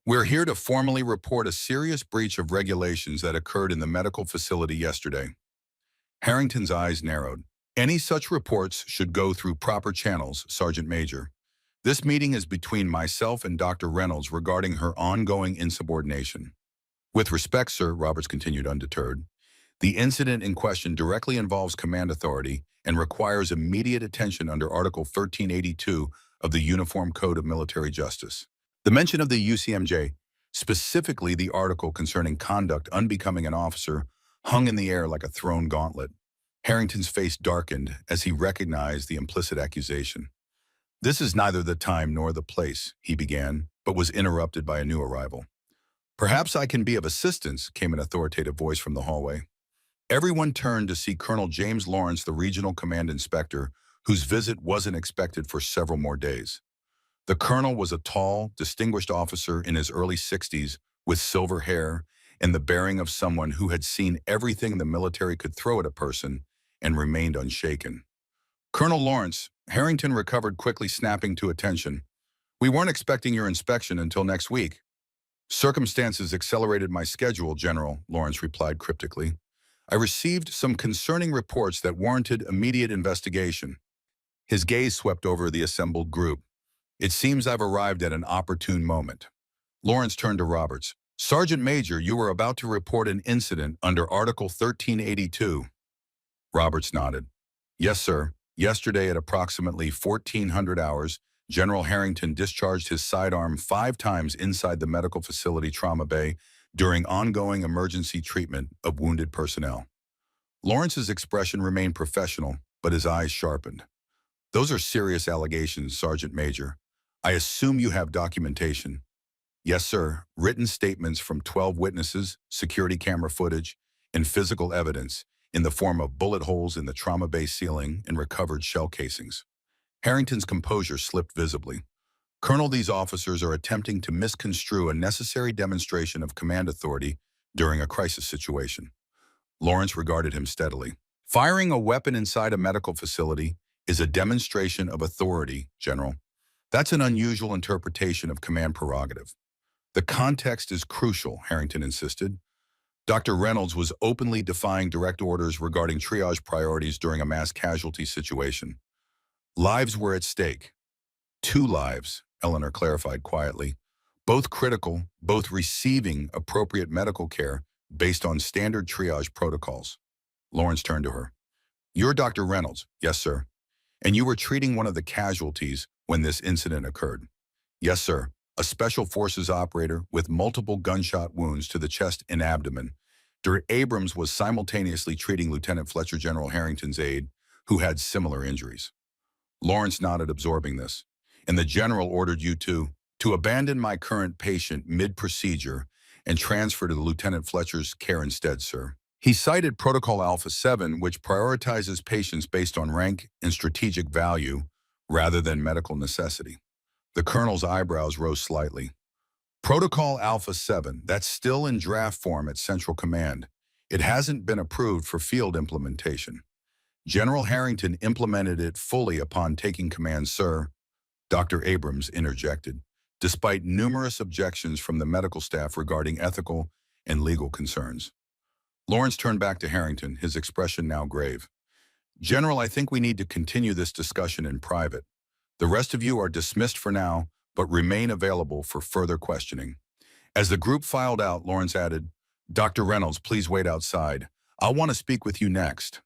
"We're here to formally report a serious breach of regulations that occurred in the medical facility yesterday." Harrington's eyes narrowed. "Any such reports should go through proper channels, Sergeant Major. This meeting is between myself and Dr. Reynolds regarding her ongoing insubordination." "With respect, sir," Roberts continued undeterred, "the incident in question directly involves command authority and requires immediate attention under Article 1382 of the Uniform Code of Military Justice. The mention of the UCMJ, specifically the article concerning conduct unbecoming an officer, hung in the air like a thrown gauntlet. Harrington's face darkened as he recognized the implicit accusation. "This is neither the time nor the place," he began, but was interrupted by a new arrival. "Perhaps I can be of assistance," came an authoritative voice from the hallway. Everyone turned to see Colonel James Lawrence, the Regional Command Inspector, whose visit wasn't expected for several more days. The colonel was a tall, distinguished officer in his early 60s with silver hair and the bearing of someone who had seen everything the military could throw at a person and remained unshaken. "Colonel Lawrence," Harrington recovered quickly, snapping to attention. "We weren't expecting your inspection until next week." "Circumstances accelerated my schedule, General," Lawrence replied cryptically. "I received some concerning reports that warranted immediate investigation." His gaze swept over the assembled group. "It seems I've arrived at an opportune moment." Lawrence turned to Roberts. "Sergeant Major, you were about to report an incident under Article 1382. Roberts nodded. "Yes, sir. Yesterday at approximately 1400 hours, General Harrington discharged his sidearm 5 times inside the medical facility trauma bay during ongoing emergency treatment of wounded personnel." Lawrence's expression remained professional, but his eyes sharpened. Those are serious allegations, Sergeant Major. I assume you have documentation. Yes, sir. Written statements from 12 witnesses, security camera footage, and physical evidence in the form of bullet holes in the trauma bay ceiling and recovered shell casings. Harrington's composure slipped visibly. Colonel, these officers are attempting to misconstrue a necessary demonstration of command authority during a crisis situation. Lawrence regarded him steadily. Firing a weapon inside a medical facility is a demonstration of authority, General. That's an unusual interpretation of command prerogative. The context is crucial, Harrington insisted. Dr. Reynolds was openly defying direct orders regarding triage priorities during a mass casualty situation. Lives were at stake. 2 lives, Eleanor clarified quietly. Both critical, both receiving appropriate medical care based on standard triage protocols. Lawrence turned to her. You're Dr. Reynolds. Yes, sir. And you were treating one of the casualties when this incident occurred. Yes, sir. A special forces operator with multiple gunshot wounds to the chest and abdomen. Dr. Abrams was simultaneously treating Lieutenant Fletcher General Harrington's aide, who had similar injuries. Lawrence nodded, absorbing this. And the general ordered you to abandon my current patient mid-procedure and transfer to the Lieutenant Fletcher's care instead, sir. He cited Protocol Alpha 7, which prioritizes patients based on rank and strategic value rather than medical necessity. The colonel's eyebrows rose slightly. Protocol Alpha 7, that's still in draft form at Central Command. It hasn't been approved for field implementation. General Harrington implemented it fully upon taking command, sir, Dr. Abrams interjected, despite numerous objections from the medical staff regarding ethical and legal concerns. Lawrence turned back to Harrington, his expression now grave. General, I think we need to continue this discussion in private. The rest of you are dismissed for now, but remain available for further questioning. As the group filed out, Lawrence added, Dr. Reynolds, please wait outside. I'll want to speak with you next.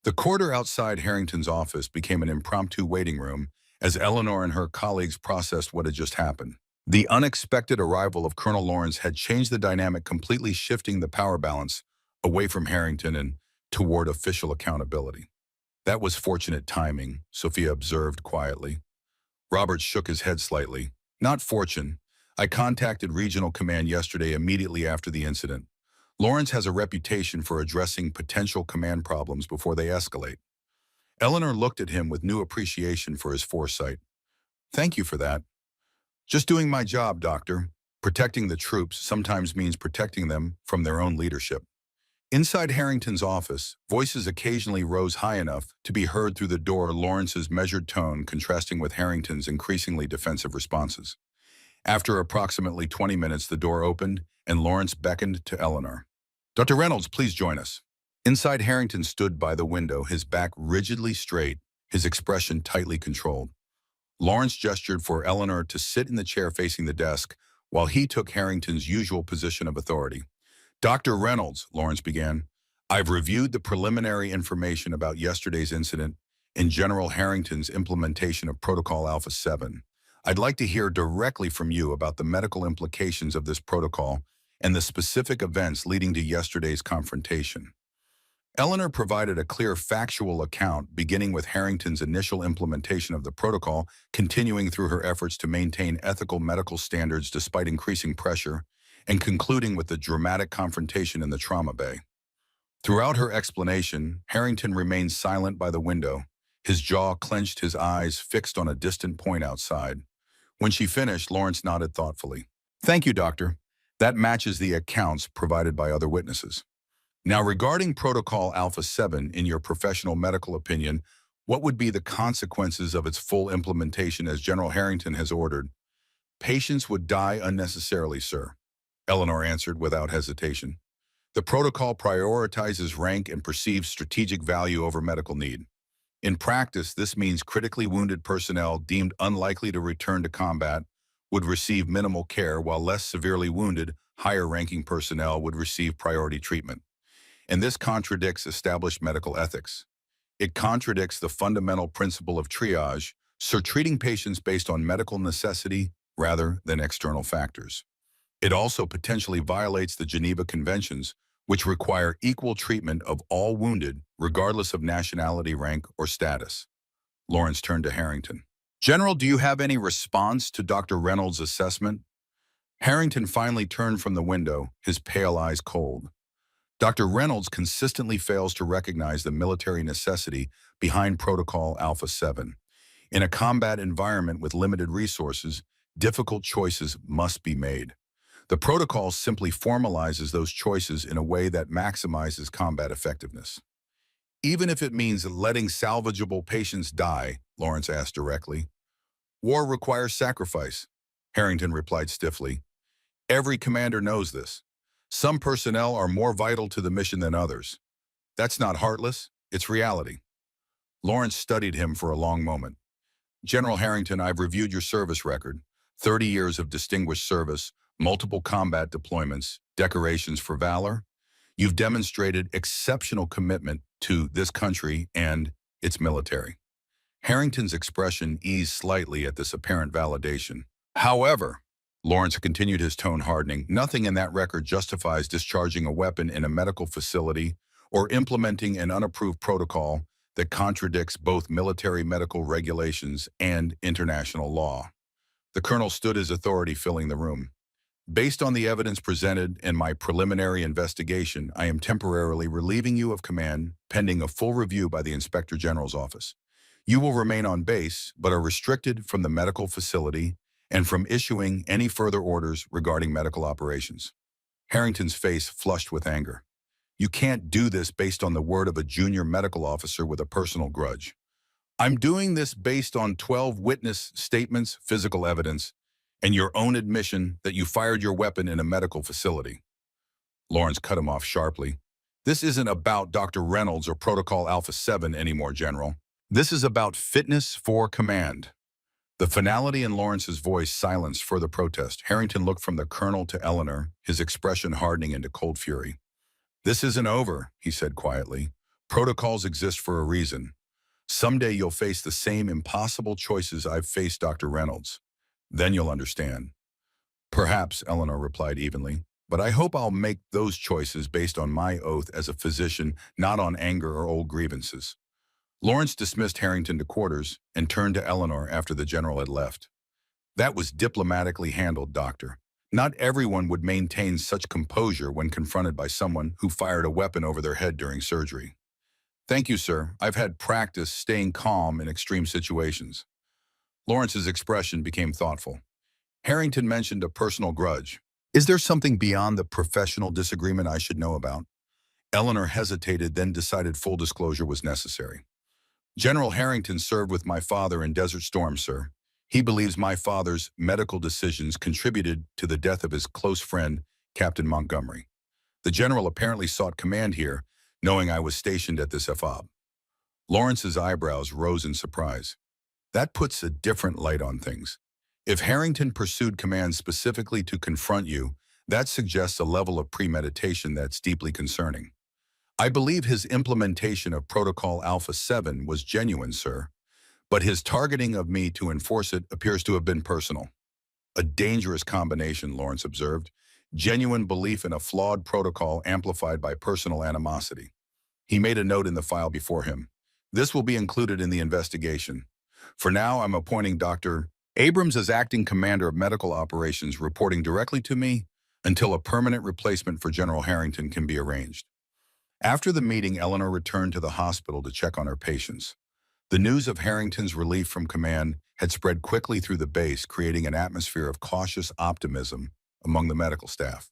The corridor outside Harrington's office became an impromptu waiting room as Eleanor and her colleagues processed what had just happened. The unexpected arrival of Colonel Lawrence had changed the dynamic, completely shifting the power balance away from Harrington and toward official accountability. That was fortunate timing, Sophia observed quietly. Robert shook his head slightly. Not fortune. I contacted Regional Command yesterday immediately after the incident. Lawrence has a reputation for addressing potential command problems before they escalate. Eleanor looked at him with new appreciation for his foresight. Thank you for that. Just doing my job, Doctor. Protecting the troops sometimes means protecting them from their own leadership. Inside Harrington's office, voices occasionally rose high enough to be heard through the door, Lawrence's measured tone contrasting with Harrington's increasingly defensive responses. After approximately 20 minutes, the door opened and Lawrence beckoned to Eleanor. Dr. Reynolds, please join us. Inside, Harrington stood by the window, his back rigidly straight, his expression tightly controlled. Lawrence gestured for Eleanor to sit in the chair facing the desk, while he took Harrington's usual position of authority. Dr. Reynolds, Lawrence began, I've reviewed the preliminary information about yesterday's incident and General Harrington's implementation of Protocol Alpha 7. I'd like to hear directly from you about the medical implications of this protocol and the specific events leading to yesterday's confrontation. Eleanor provided a clear factual account, beginning with Harrington's initial implementation of the protocol, continuing through her efforts to maintain ethical medical standards despite increasing pressure, and concluding with the dramatic confrontation in the trauma bay. Throughout her explanation, Harrington remained silent by the window, his jaw clenched, his eyes fixed on a distant point outside. When she finished, Lawrence nodded thoughtfully. Thank you, Doctor. That matches the accounts provided by other witnesses. Now, regarding Protocol Alpha 7, in your professional medical opinion, what would be the consequences of its full implementation as General Harrington has ordered? Patients would die unnecessarily, sir, Eleanor answered without hesitation. The protocol prioritizes rank and perceived strategic value over medical need. In practice, this means critically wounded personnel deemed unlikely to return to combat would receive minimal care, while less severely wounded, higher-ranking personnel would receive priority treatment. And this contradicts established medical ethics. It contradicts the fundamental principle of triage, treating patients based on medical necessity rather than external factors. It also potentially violates the Geneva Conventions, which require equal treatment of all wounded, regardless of nationality, rank, or status. Lawrence turned to Harrington. General, do you have any response to Dr. Reynolds' assessment? Harrington finally turned from the window, his pale eyes cold. Dr. Reynolds consistently fails to recognize the military necessity behind Protocol Alpha 7. In a combat environment with limited resources, difficult choices must be made. The protocol simply formalizes those choices in a way that maximizes combat effectiveness. Even if it means letting salvageable patients die, Lawrence asked directly. War requires sacrifice, Harrington replied stiffly. Every commander knows this. Some personnel are more vital to the mission than others. That's not heartless, it's reality. Lawrence studied him for a long moment. General Harrington, I've reviewed your service record. 30 years of distinguished service, multiple combat deployments, decorations for valor. You've demonstrated exceptional commitment to this country and its military. Harrington's expression eased slightly at this apparent validation. However, Lawrence continued, his tone hardening, nothing in that record justifies discharging a weapon in a medical facility or implementing an unapproved protocol that contradicts both military medical regulations and international law. The colonel stood, his authority filling the room. Based on the evidence presented in my preliminary investigation, I am temporarily relieving you of command, pending a full review by the Inspector General's office. You will remain on base, but are restricted from the medical facility and from issuing any further orders regarding medical operations. Harrington's face flushed with anger. You can't do this based on the word of a junior medical officer with a personal grudge. I'm doing this based on 12 witness statements, physical evidence, and your own admission that you fired your weapon in a medical facility. Lawrence cut him off sharply. This isn't about Dr. Reynolds or Protocol Alpha 7 anymore, General. This is about fitness for command. The finality in Lawrence's voice silenced further protest. Harrington looked from the colonel to Eleanor, his expression hardening into cold fury. This isn't over, he said quietly. Protocols exist for a reason. Someday you'll face the same impossible choices I've faced, Dr. Reynolds. Then you'll understand. Perhaps, Eleanor replied evenly, but I hope I'll make those choices based on my oath as a physician, not on anger or old grievances. Lawrence dismissed Harrington to quarters and turned to Eleanor after the general had left. That was diplomatically handled, Doctor. Not everyone would maintain such composure when confronted by someone who fired a weapon over their head during surgery. Thank you, sir. I've had practice staying calm in extreme situations. Lawrence's expression became thoughtful. Harrington mentioned a personal grudge. Is there something beyond the professional disagreement I should know about? Eleanor hesitated, then decided full disclosure was necessary. General Harrington served with my father in Desert Storm, sir. He believes my father's medical decisions contributed to the death of his close friend, Captain Montgomery. The general apparently sought command here, knowing I was stationed at this FOB. Lawrence's eyebrows rose in surprise. That puts a different light on things. If Harrington pursued command specifically to confront you, that suggests a level of premeditation that's deeply concerning. I believe his implementation of Protocol Alpha 7 was genuine, sir, but his targeting of me to enforce it appears to have been personal. A dangerous combination, Lawrence observed. Genuine belief in a flawed protocol amplified by personal animosity. He made a note in the file before him. This will be included in the investigation. For now, I'm appointing Dr. Abrams as acting commander of medical operations, reporting directly to me until a permanent replacement for General Harrington can be arranged. After the meeting, Eleanor returned to the hospital to check on her patients. The news of Harrington's relief from command had spread quickly through the base, creating an atmosphere of cautious optimism among the medical staff.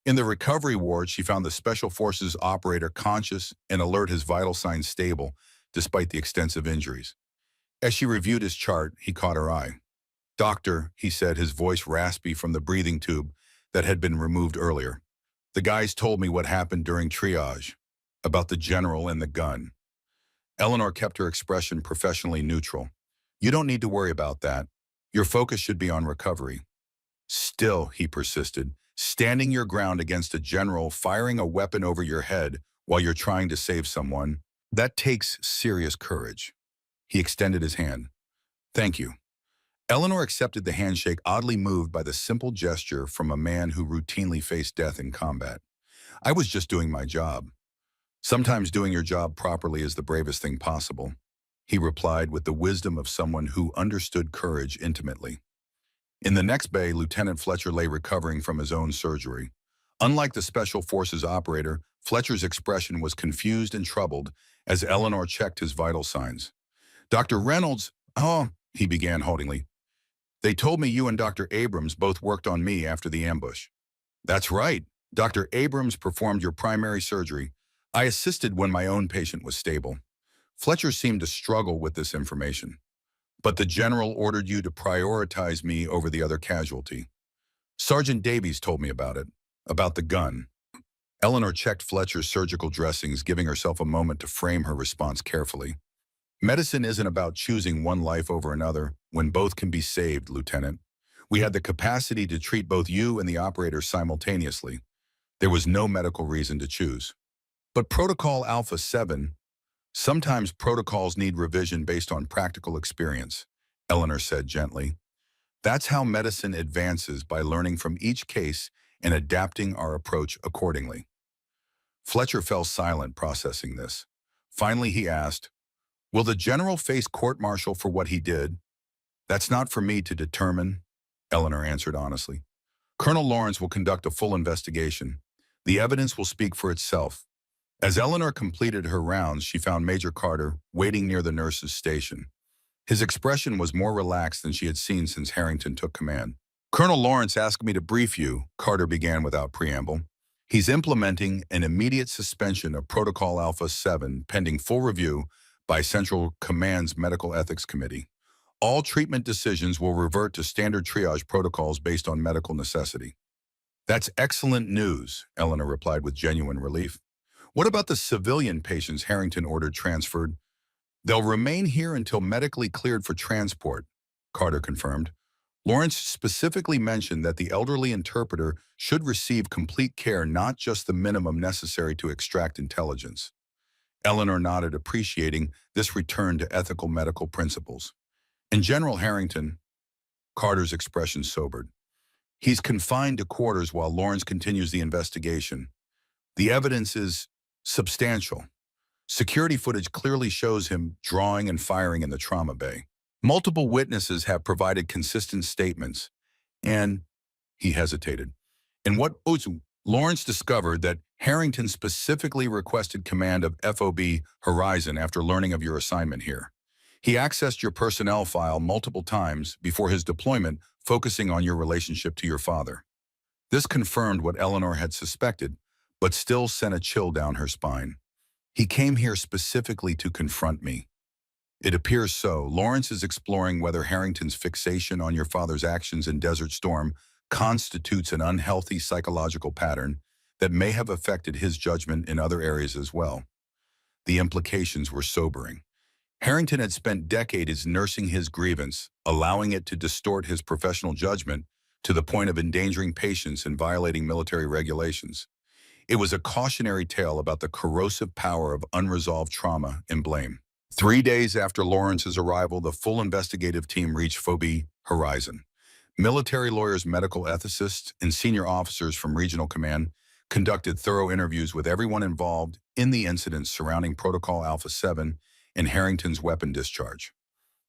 In the recovery ward, she found the Special Forces operator conscious and alert, his vital signs stable, despite the extensive injuries. As she reviewed his chart, he caught her eye. Doctor, he said, his voice raspy from the breathing tube that had been removed earlier. The guys told me what happened during triage, about the general and the gun. Eleanor kept her expression professionally neutral. You don't need to worry about that. Your focus should be on recovery. Still, he persisted, standing your ground against a general firing a weapon over your head while you're trying to save someone, that takes serious courage. He extended his hand. Thank you. Eleanor accepted the handshake, oddly moved by the simple gesture from a man who routinely faced death in combat. I was just doing my job. Sometimes doing your job properly is the bravest thing possible, he replied with the wisdom of someone who understood courage intimately. In the next bay, Lieutenant Fletcher lay recovering from his own surgery. Unlike the Special Forces operator, Fletcher's expression was confused and troubled as Eleanor checked his vital signs. Dr. Reynolds, he began haltingly. They told me you and Dr. Abrams both worked on me after the ambush. That's right. Dr. Abrams performed your primary surgery. I assisted when my own patient was stable. Fletcher seemed to struggle with this information. But the general ordered you to prioritize me over the other casualty. Sergeant Davies told me about it, about the gun. Eleanor checked Fletcher's surgical dressings, giving herself a moment to frame her response carefully. Medicine isn't about choosing one life over another when both can be saved, Lieutenant. We had the capacity to treat both you and the operator simultaneously. There was no medical reason to choose. But Protocol Alpha 7, sometimes protocols need revision based on practical experience, Eleanor said gently. That's how medicine advances, by learning from each case and adapting our approach accordingly. Fletcher fell silent, processing this. Finally, he asked, will the general face court-martial for what he did? That's not for me to determine, Eleanor answered honestly. Colonel Lawrence will conduct a full investigation. The evidence will speak for itself. As Eleanor completed her rounds, she found Major Carter waiting near the nurse's station. His expression was more relaxed than she had seen since Harrington took command. Colonel Lawrence asked me to brief you, Carter began without preamble. He's implementing an immediate suspension of Protocol Alpha 7 pending full review by Central Command's Medical Ethics Committee. All treatment decisions will revert to standard triage protocols based on medical necessity. That's excellent news, Eleanor replied with genuine relief. What about the civilian patients Harrington ordered transferred? They'll remain here until medically cleared for transport, Carter confirmed. Lawrence specifically mentioned that the elderly interpreter should receive complete care, not just the minimum necessary to extract intelligence. Eleanor nodded, appreciating this return to ethical medical principles. And General Harrington, Carter's expression sobered. He's confined to quarters while Lawrence continues the investigation. The evidence is substantial. Security footage clearly shows him drawing and firing in the trauma bay. Multiple witnesses have provided consistent statements, and he hesitated. In what Lawrence discovered that Harrington specifically requested command of FOB Horizon after learning of your assignment here. He accessed your personnel file multiple times before his deployment, focusing on your relationship to your father. This confirmed what Eleanor had suspected, but still sent a chill down her spine. He came here specifically to confront me. It appears so. Lawrence is exploring whether Harrington's fixation on your father's actions in Desert Storm constitutes an unhealthy psychological pattern that may have affected his judgment in other areas as well. The implications were sobering. Harrington had spent decades nursing his grievance, allowing it to distort his professional judgment to the point of endangering patients and violating military regulations. It was a cautionary tale about the corrosive power of unresolved trauma and blame. 3 days after Lawrence's arrival, the full investigative team reached FOB Horizon. Military lawyers, medical ethicists, and senior officers from Regional Command conducted thorough interviews with everyone involved in the incidents surrounding Protocol Alpha 7 and Harrington's weapon discharge.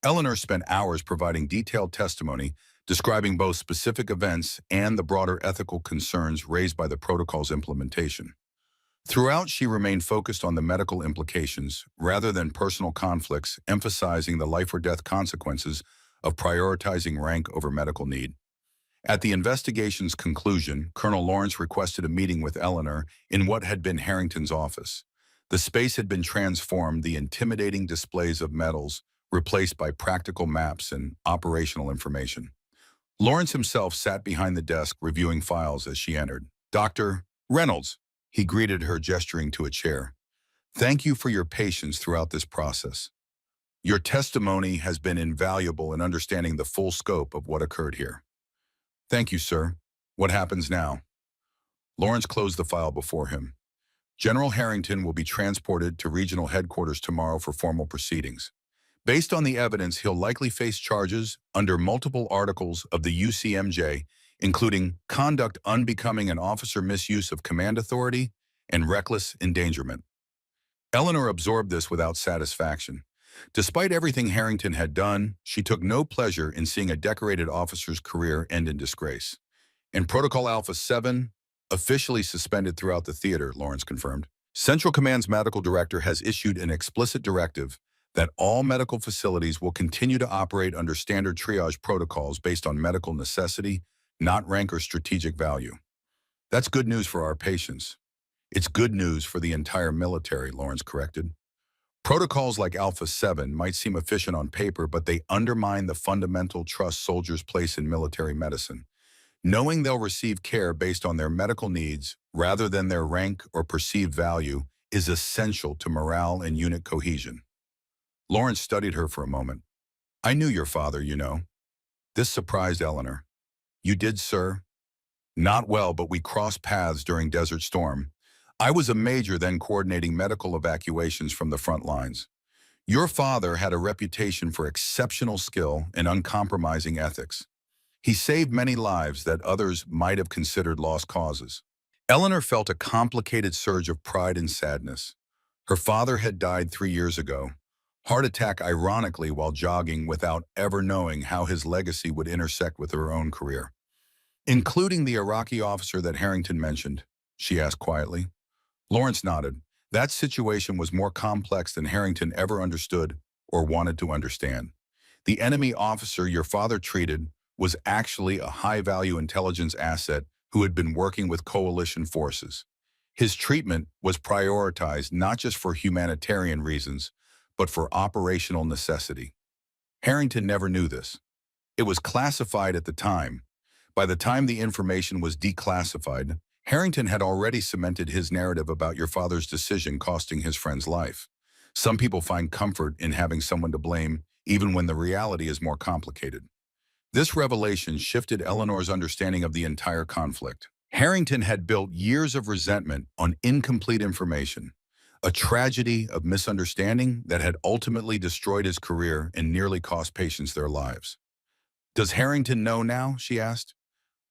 Eleanor spent hours providing detailed testimony, describing both specific events and the broader ethical concerns raised by the protocol's implementation. Throughout, she remained focused on the medical implications rather than personal conflicts, emphasizing the life-or-death consequences of prioritizing rank over medical need. At the investigation's conclusion, Colonel Lawrence requested a meeting with Eleanor in what had been Harrington's office. The space had been transformed, the intimidating displays of medals replaced by practical maps and operational information. Lawrence himself sat behind the desk reviewing files as she entered. Dr. Reynolds, he greeted her, gesturing to a chair. Thank you for your patience throughout this process. Your testimony has been invaluable in understanding the full scope of what occurred here. Thank you, sir. What happens now? Lawrence closed the file before him. General Harrington will be transported to regional headquarters tomorrow for formal proceedings. Based on the evidence, he'll likely face charges under multiple articles of the UCMJ, including conduct unbecoming an officer, misuse of command authority, and reckless endangerment. Eleanor absorbed this without satisfaction. Despite everything Harrington had done, she took no pleasure in seeing a decorated officer's career end in disgrace. In Protocol Alpha 7, officially suspended throughout the theater, Lawrence confirmed, Central Command's medical director has issued an explicit directive that all medical facilities will continue to operate under standard triage protocols based on medical necessity, not rank or strategic value. That's good news for our patients. It's good news for the entire military, Lawrence corrected. Protocols like Alpha 7 might seem efficient on paper, but they undermine the fundamental trust soldiers place in military medicine. Knowing they'll receive care based on their medical needs rather than their rank or perceived value is essential to morale and unit cohesion. Lawrence studied her for a moment. I knew your father, you know. This surprised Eleanor. You did, sir? Not well, but we crossed paths during Desert Storm. I was a major then coordinating medical evacuations from the front lines. Your father had a reputation for exceptional skill and uncompromising ethics. He saved many lives that others might have considered lost causes. Eleanor felt a complicated surge of pride and sadness. Her father had died 3 years ago. Heart attack ironically while jogging without ever knowing how his legacy would intersect with her own career. Including the Iraqi officer that Harrington mentioned, she asked quietly. Lawrence nodded. That situation was more complex than Harrington ever understood or wanted to understand. The enemy officer your father treated was actually a high-value intelligence asset who had been working with coalition forces. His treatment was prioritized not just for humanitarian reasons, but for operational necessity. Harrington never knew this. It was classified at the time. By the time the information was declassified, Harrington had already cemented his narrative about your father's decision costing his friend's life. Some people find comfort in having someone to blame, even when the reality is more complicated. This revelation shifted Eleanor's understanding of the entire conflict. Harrington had built years of resentment on incomplete information, a tragedy of misunderstanding that had ultimately destroyed his career and nearly cost patients their lives. Does Harrington know now? She asked.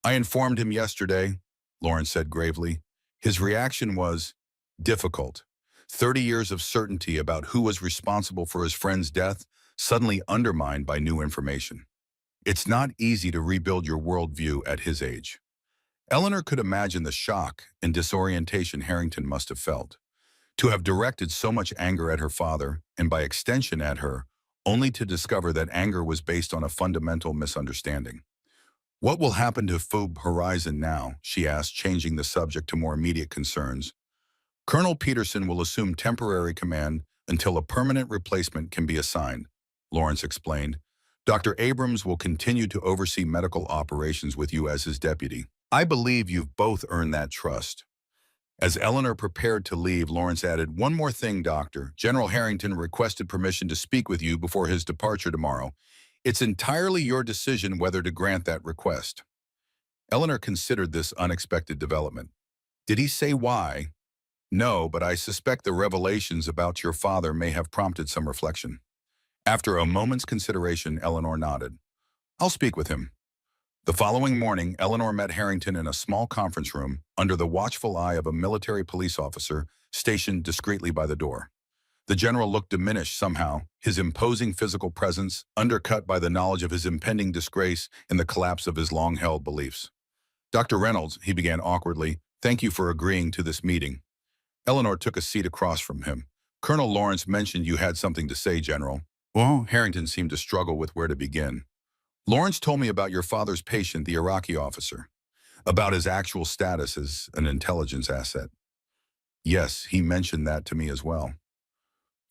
I informed him yesterday, Lawrence said gravely. His reaction was difficult. 30 years of certainty about who was responsible for his friend's death suddenly undermined by new information. It's not easy to rebuild your worldview at his age. Eleanor could imagine the shock and disorientation Harrington must have felt. To have directed so much anger at her father, and by extension at her, only to discover that anger was based on a fundamental misunderstanding. What will happen to FOB Horizon now? She asked, changing the subject to more immediate concerns. Colonel Peterson will assume temporary command until a permanent replacement can be assigned, Lawrence explained. Dr. Abrams will continue to oversee medical operations with you as his deputy. I believe you've both earned that trust. As Eleanor prepared to leave, Lawrence added, one more thing, Doctor. General Harrington requested permission to speak with you before his departure tomorrow. It's entirely your decision whether to grant that request. Eleanor considered this unexpected development. Did he say why? No, but I suspect the revelations about your father may have prompted some reflection. After a moment's consideration, Eleanor nodded. I'll speak with him. The following morning, Eleanor met Harrington in a small conference room under the watchful eye of a military police officer stationed discreetly by the door. The general looked diminished somehow, his imposing physical presence undercut by the knowledge of his impending disgrace and the collapse of his long-held beliefs. Dr. Reynolds, he began awkwardly, thank you for agreeing to this meeting. Eleanor took a seat across from him. Colonel Lawrence mentioned you had something to say, General. Well, Harrington seemed to struggle with where to begin. Lawrence told me about your father's patient, the Iraqi officer, about his actual status as an intelligence asset. Yes, he mentioned that to me as well.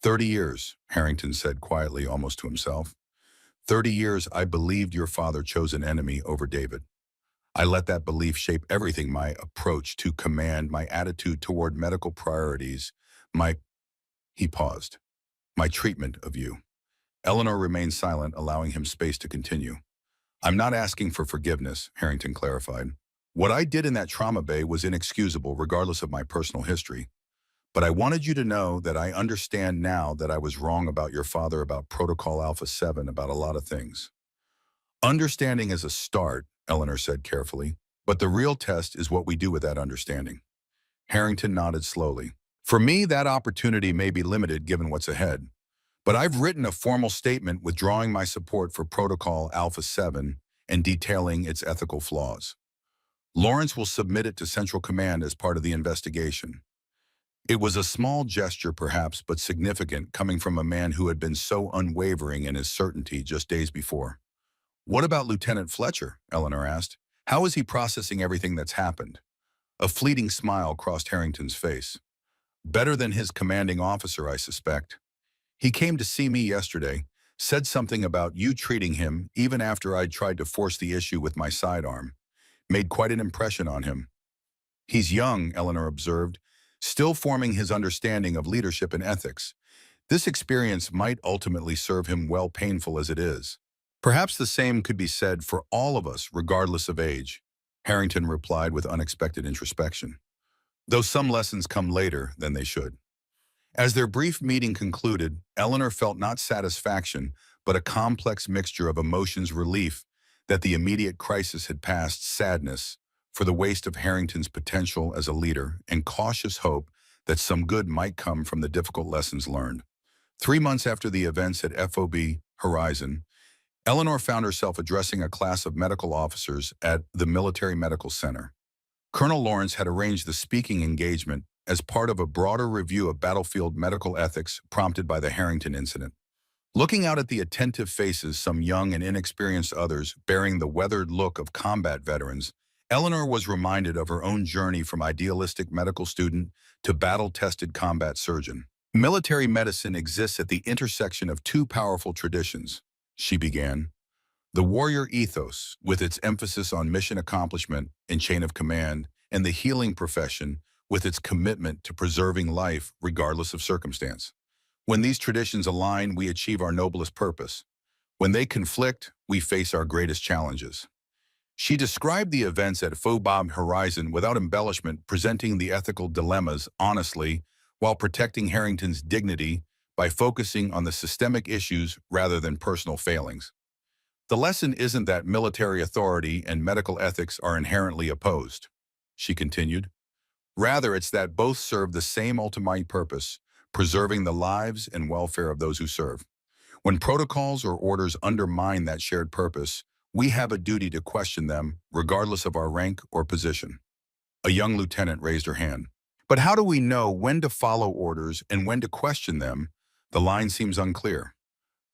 30 years, Harrington said quietly, almost to himself. 30 years I believed your father chose an enemy over David. I let that belief shape everything, my approach to command, my attitude toward medical priorities, He paused. My treatment of you. Eleanor remained silent, allowing him space to continue. I'm not asking for forgiveness, Harrington clarified. What I did in that trauma bay was inexcusable regardless of my personal history. But I wanted you to know that I understand now that I was wrong about your father, about Protocol Alpha 7, about a lot of things. Understanding is a start, Eleanor said carefully, but the real test is what we do with that understanding. Harrington nodded slowly. For me, that opportunity may be limited given what's ahead. But I've written a formal statement withdrawing my support for Protocol Alpha 7 and detailing its ethical flaws. Lawrence will submit it to Central Command as part of the investigation. It was a small gesture perhaps, but significant coming from a man who had been so unwavering in his certainty just days before. What about Lieutenant Fletcher? Eleanor asked. How is he processing everything that's happened? A fleeting smile crossed Harrington's face. Better than his commanding officer, I suspect. He came to see me yesterday, said something about you treating him even after I'd tried to force the issue with my sidearm. Made quite an impression on him. He's young, Eleanor observed, still forming his understanding of leadership and ethics. This experience might ultimately serve him well, painful as it is. Perhaps the same could be said for all of us, regardless of age, Harrington replied with unexpected introspection. Though some lessons come later than they should. As their brief meeting concluded, Eleanor felt not satisfaction, but a complex mixture of emotions, relief that the immediate crisis had passed, sadness for the waste of Harrington's potential as a leader, and cautious hope that some good might come from the difficult lessons learned. 3 months after the events at FOB Horizon, Eleanor found herself addressing a class of medical officers at the Military Medical Center. Colonel Lawrence had arranged the speaking engagement as part of a broader review of battlefield medical ethics prompted by the Harrington incident. Looking out at the attentive faces, some young and inexperienced others bearing the weathered look of combat veterans, Eleanor was reminded of her own journey from idealistic medical student to battle-tested combat surgeon. Military medicine exists at the intersection of two powerful traditions, she began. The warrior ethos, with its emphasis on mission accomplishment and chain of command, and the healing profession, with its commitment to preserving life regardless of circumstance. When these traditions align, we achieve our noblest purpose. When they conflict, we face our greatest challenges. She described the events at FOB Horizon without embellishment, presenting the ethical dilemmas honestly, while protecting Harrington's dignity by focusing on the systemic issues rather than personal failings. The lesson isn't that military authority and medical ethics are inherently opposed, she continued. Rather, it's that both serve the same ultimate purpose, preserving the lives and welfare of those who serve. When protocols or orders undermine that shared purpose, we have a duty to question them, regardless of our rank or position. A young lieutenant raised her hand. But how do we know when to follow orders and when to question them? The line seems unclear.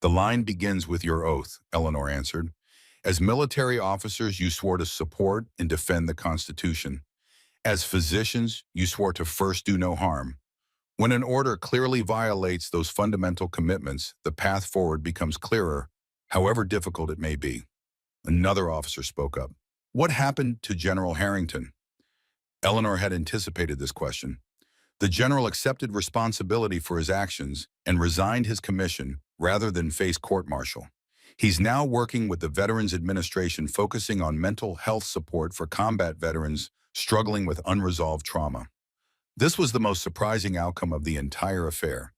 The line begins with your oath, Eleanor answered. As military officers, you swore to support and defend the Constitution. As physicians, you swore to first do no harm. When an order clearly violates those fundamental commitments, the path forward becomes clearer, however difficult it may be. Another officer spoke up. What happened to General Harrington? Eleanor had anticipated this question. The general accepted responsibility for his actions and resigned his commission rather than face court-martial. He's now working with the Veterans Administration, focusing on mental health support for combat veterans struggling with unresolved trauma. This was the most surprising outcome of the entire affair.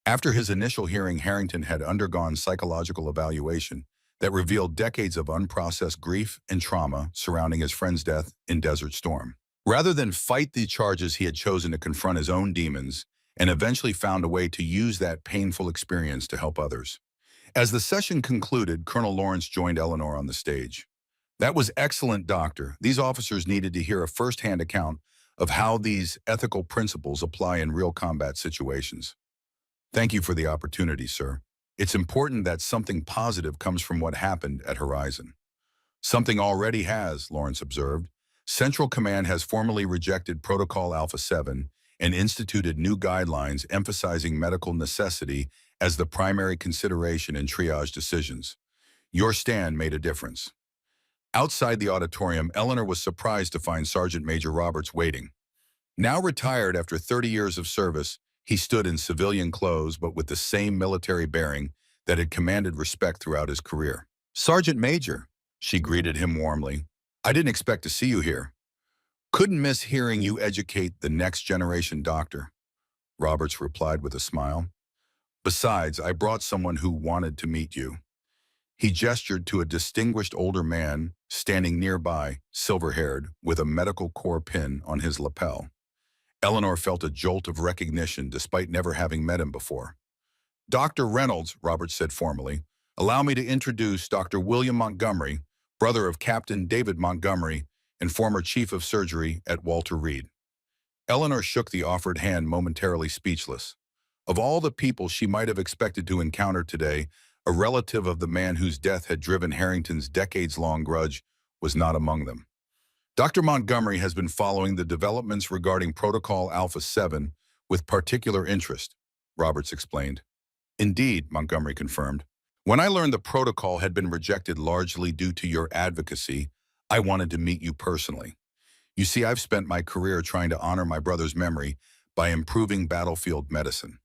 After his initial hearing, Harrington had undergone psychological evaluation that revealed decades of unprocessed grief and trauma surrounding his friend's death in Desert Storm. Rather than fight the charges, he had chosen to confront his own demons and eventually found a way to use that painful experience to help others. As the session concluded, Colonel Lawrence joined Eleanor on the stage. That was excellent, Doctor. These officers needed to hear a first-hand account of how these ethical principles apply in real combat situations. Thank you for the opportunity, sir. It's important that something positive comes from what happened at Horizon. Something already has, Lawrence observed. Central Command has formally rejected Protocol Alpha 7 and instituted new guidelines emphasizing medical necessity as the primary consideration in triage decisions. Your stand made a difference. Outside the auditorium, Eleanor was surprised to find Sergeant Major Roberts waiting. Now retired after 30 years of service, he stood in civilian clothes but with the same military bearing that had commanded respect throughout his career. Sergeant Major, she greeted him warmly. I didn't expect to see you here. Couldn't miss hearing you educate the next generation doctor, Roberts replied with a smile. Besides, I brought someone who wanted to meet you. He gestured to a distinguished older man standing nearby, silver-haired, with a medical corps pin on his lapel. Eleanor felt a jolt of recognition despite never having met him before. Dr. Reynolds, Robert said formally, allow me to introduce Dr. William Montgomery, brother of Captain David Montgomery and former chief of surgery at Walter Reed. Eleanor shook the offered hand, momentarily speechless. Of all the people she might have expected to encounter today, a relative of the man whose death had driven Harrington's decades-long grudge was not among them. Dr. Montgomery has been following the developments regarding Protocol Alpha 7 with particular interest, Roberts explained. Indeed, Montgomery confirmed. When I learned the protocol had been rejected largely due to your advocacy, I wanted to meet you personally. You see, I've spent my career trying to honor my brother's memory by improving battlefield medicine.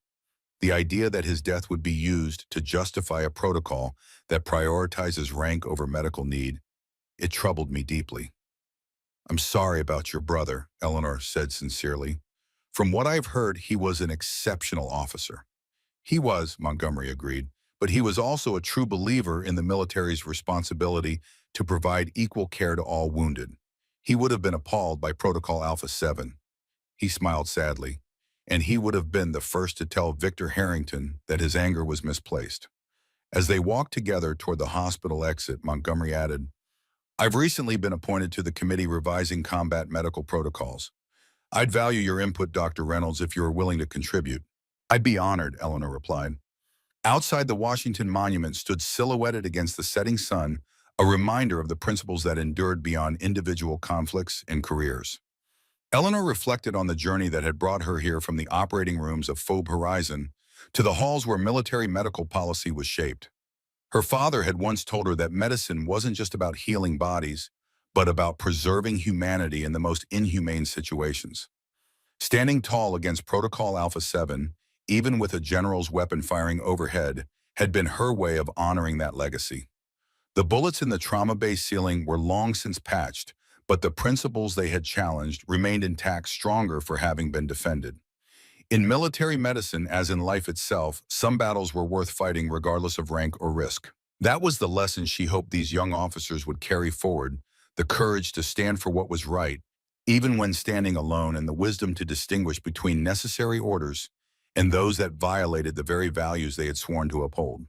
The idea that his death would be used to justify a protocol that prioritizes rank over medical need, it troubled me deeply. I'm sorry about your brother, Eleanor said sincerely. From what I've heard, he was an exceptional officer. He was, Montgomery agreed, but he was also a true believer in the military's responsibility to provide equal care to all wounded. He would have been appalled by Protocol Alpha 7. He smiled sadly, and he would have been the first to tell Victor Harrington that his anger was misplaced. As they walked together toward the hospital exit, Montgomery added, I've recently been appointed to the committee revising combat medical protocols. I'd value your input, Dr. Reynolds, if you are willing to contribute. I'd be honored, Eleanor replied. Outside the Washington Monument stood silhouetted against the setting sun, a reminder of the principles that endured beyond individual conflicts and careers. Eleanor reflected on the journey that had brought her here from the operating rooms of Phoebe Horizon to the halls where military medical policy was shaped. Her father had once told her that medicine wasn't just about healing bodies, but about preserving humanity in the most inhumane situations. Standing tall against Protocol Alpha 7, even with a general's weapon firing overhead, had been her way of honoring that legacy. The bullets in the trauma bay ceiling were long since patched, but the principles they had challenged remained intact, stronger for having been defended. In military medicine, as in life itself, some battles were worth fighting regardless of rank or risk. That was the lesson she hoped these young officers would carry forward, the courage to stand for what was right, even when standing alone, and the wisdom to distinguish between necessary orders and those that violated the very values they had sworn to uphold.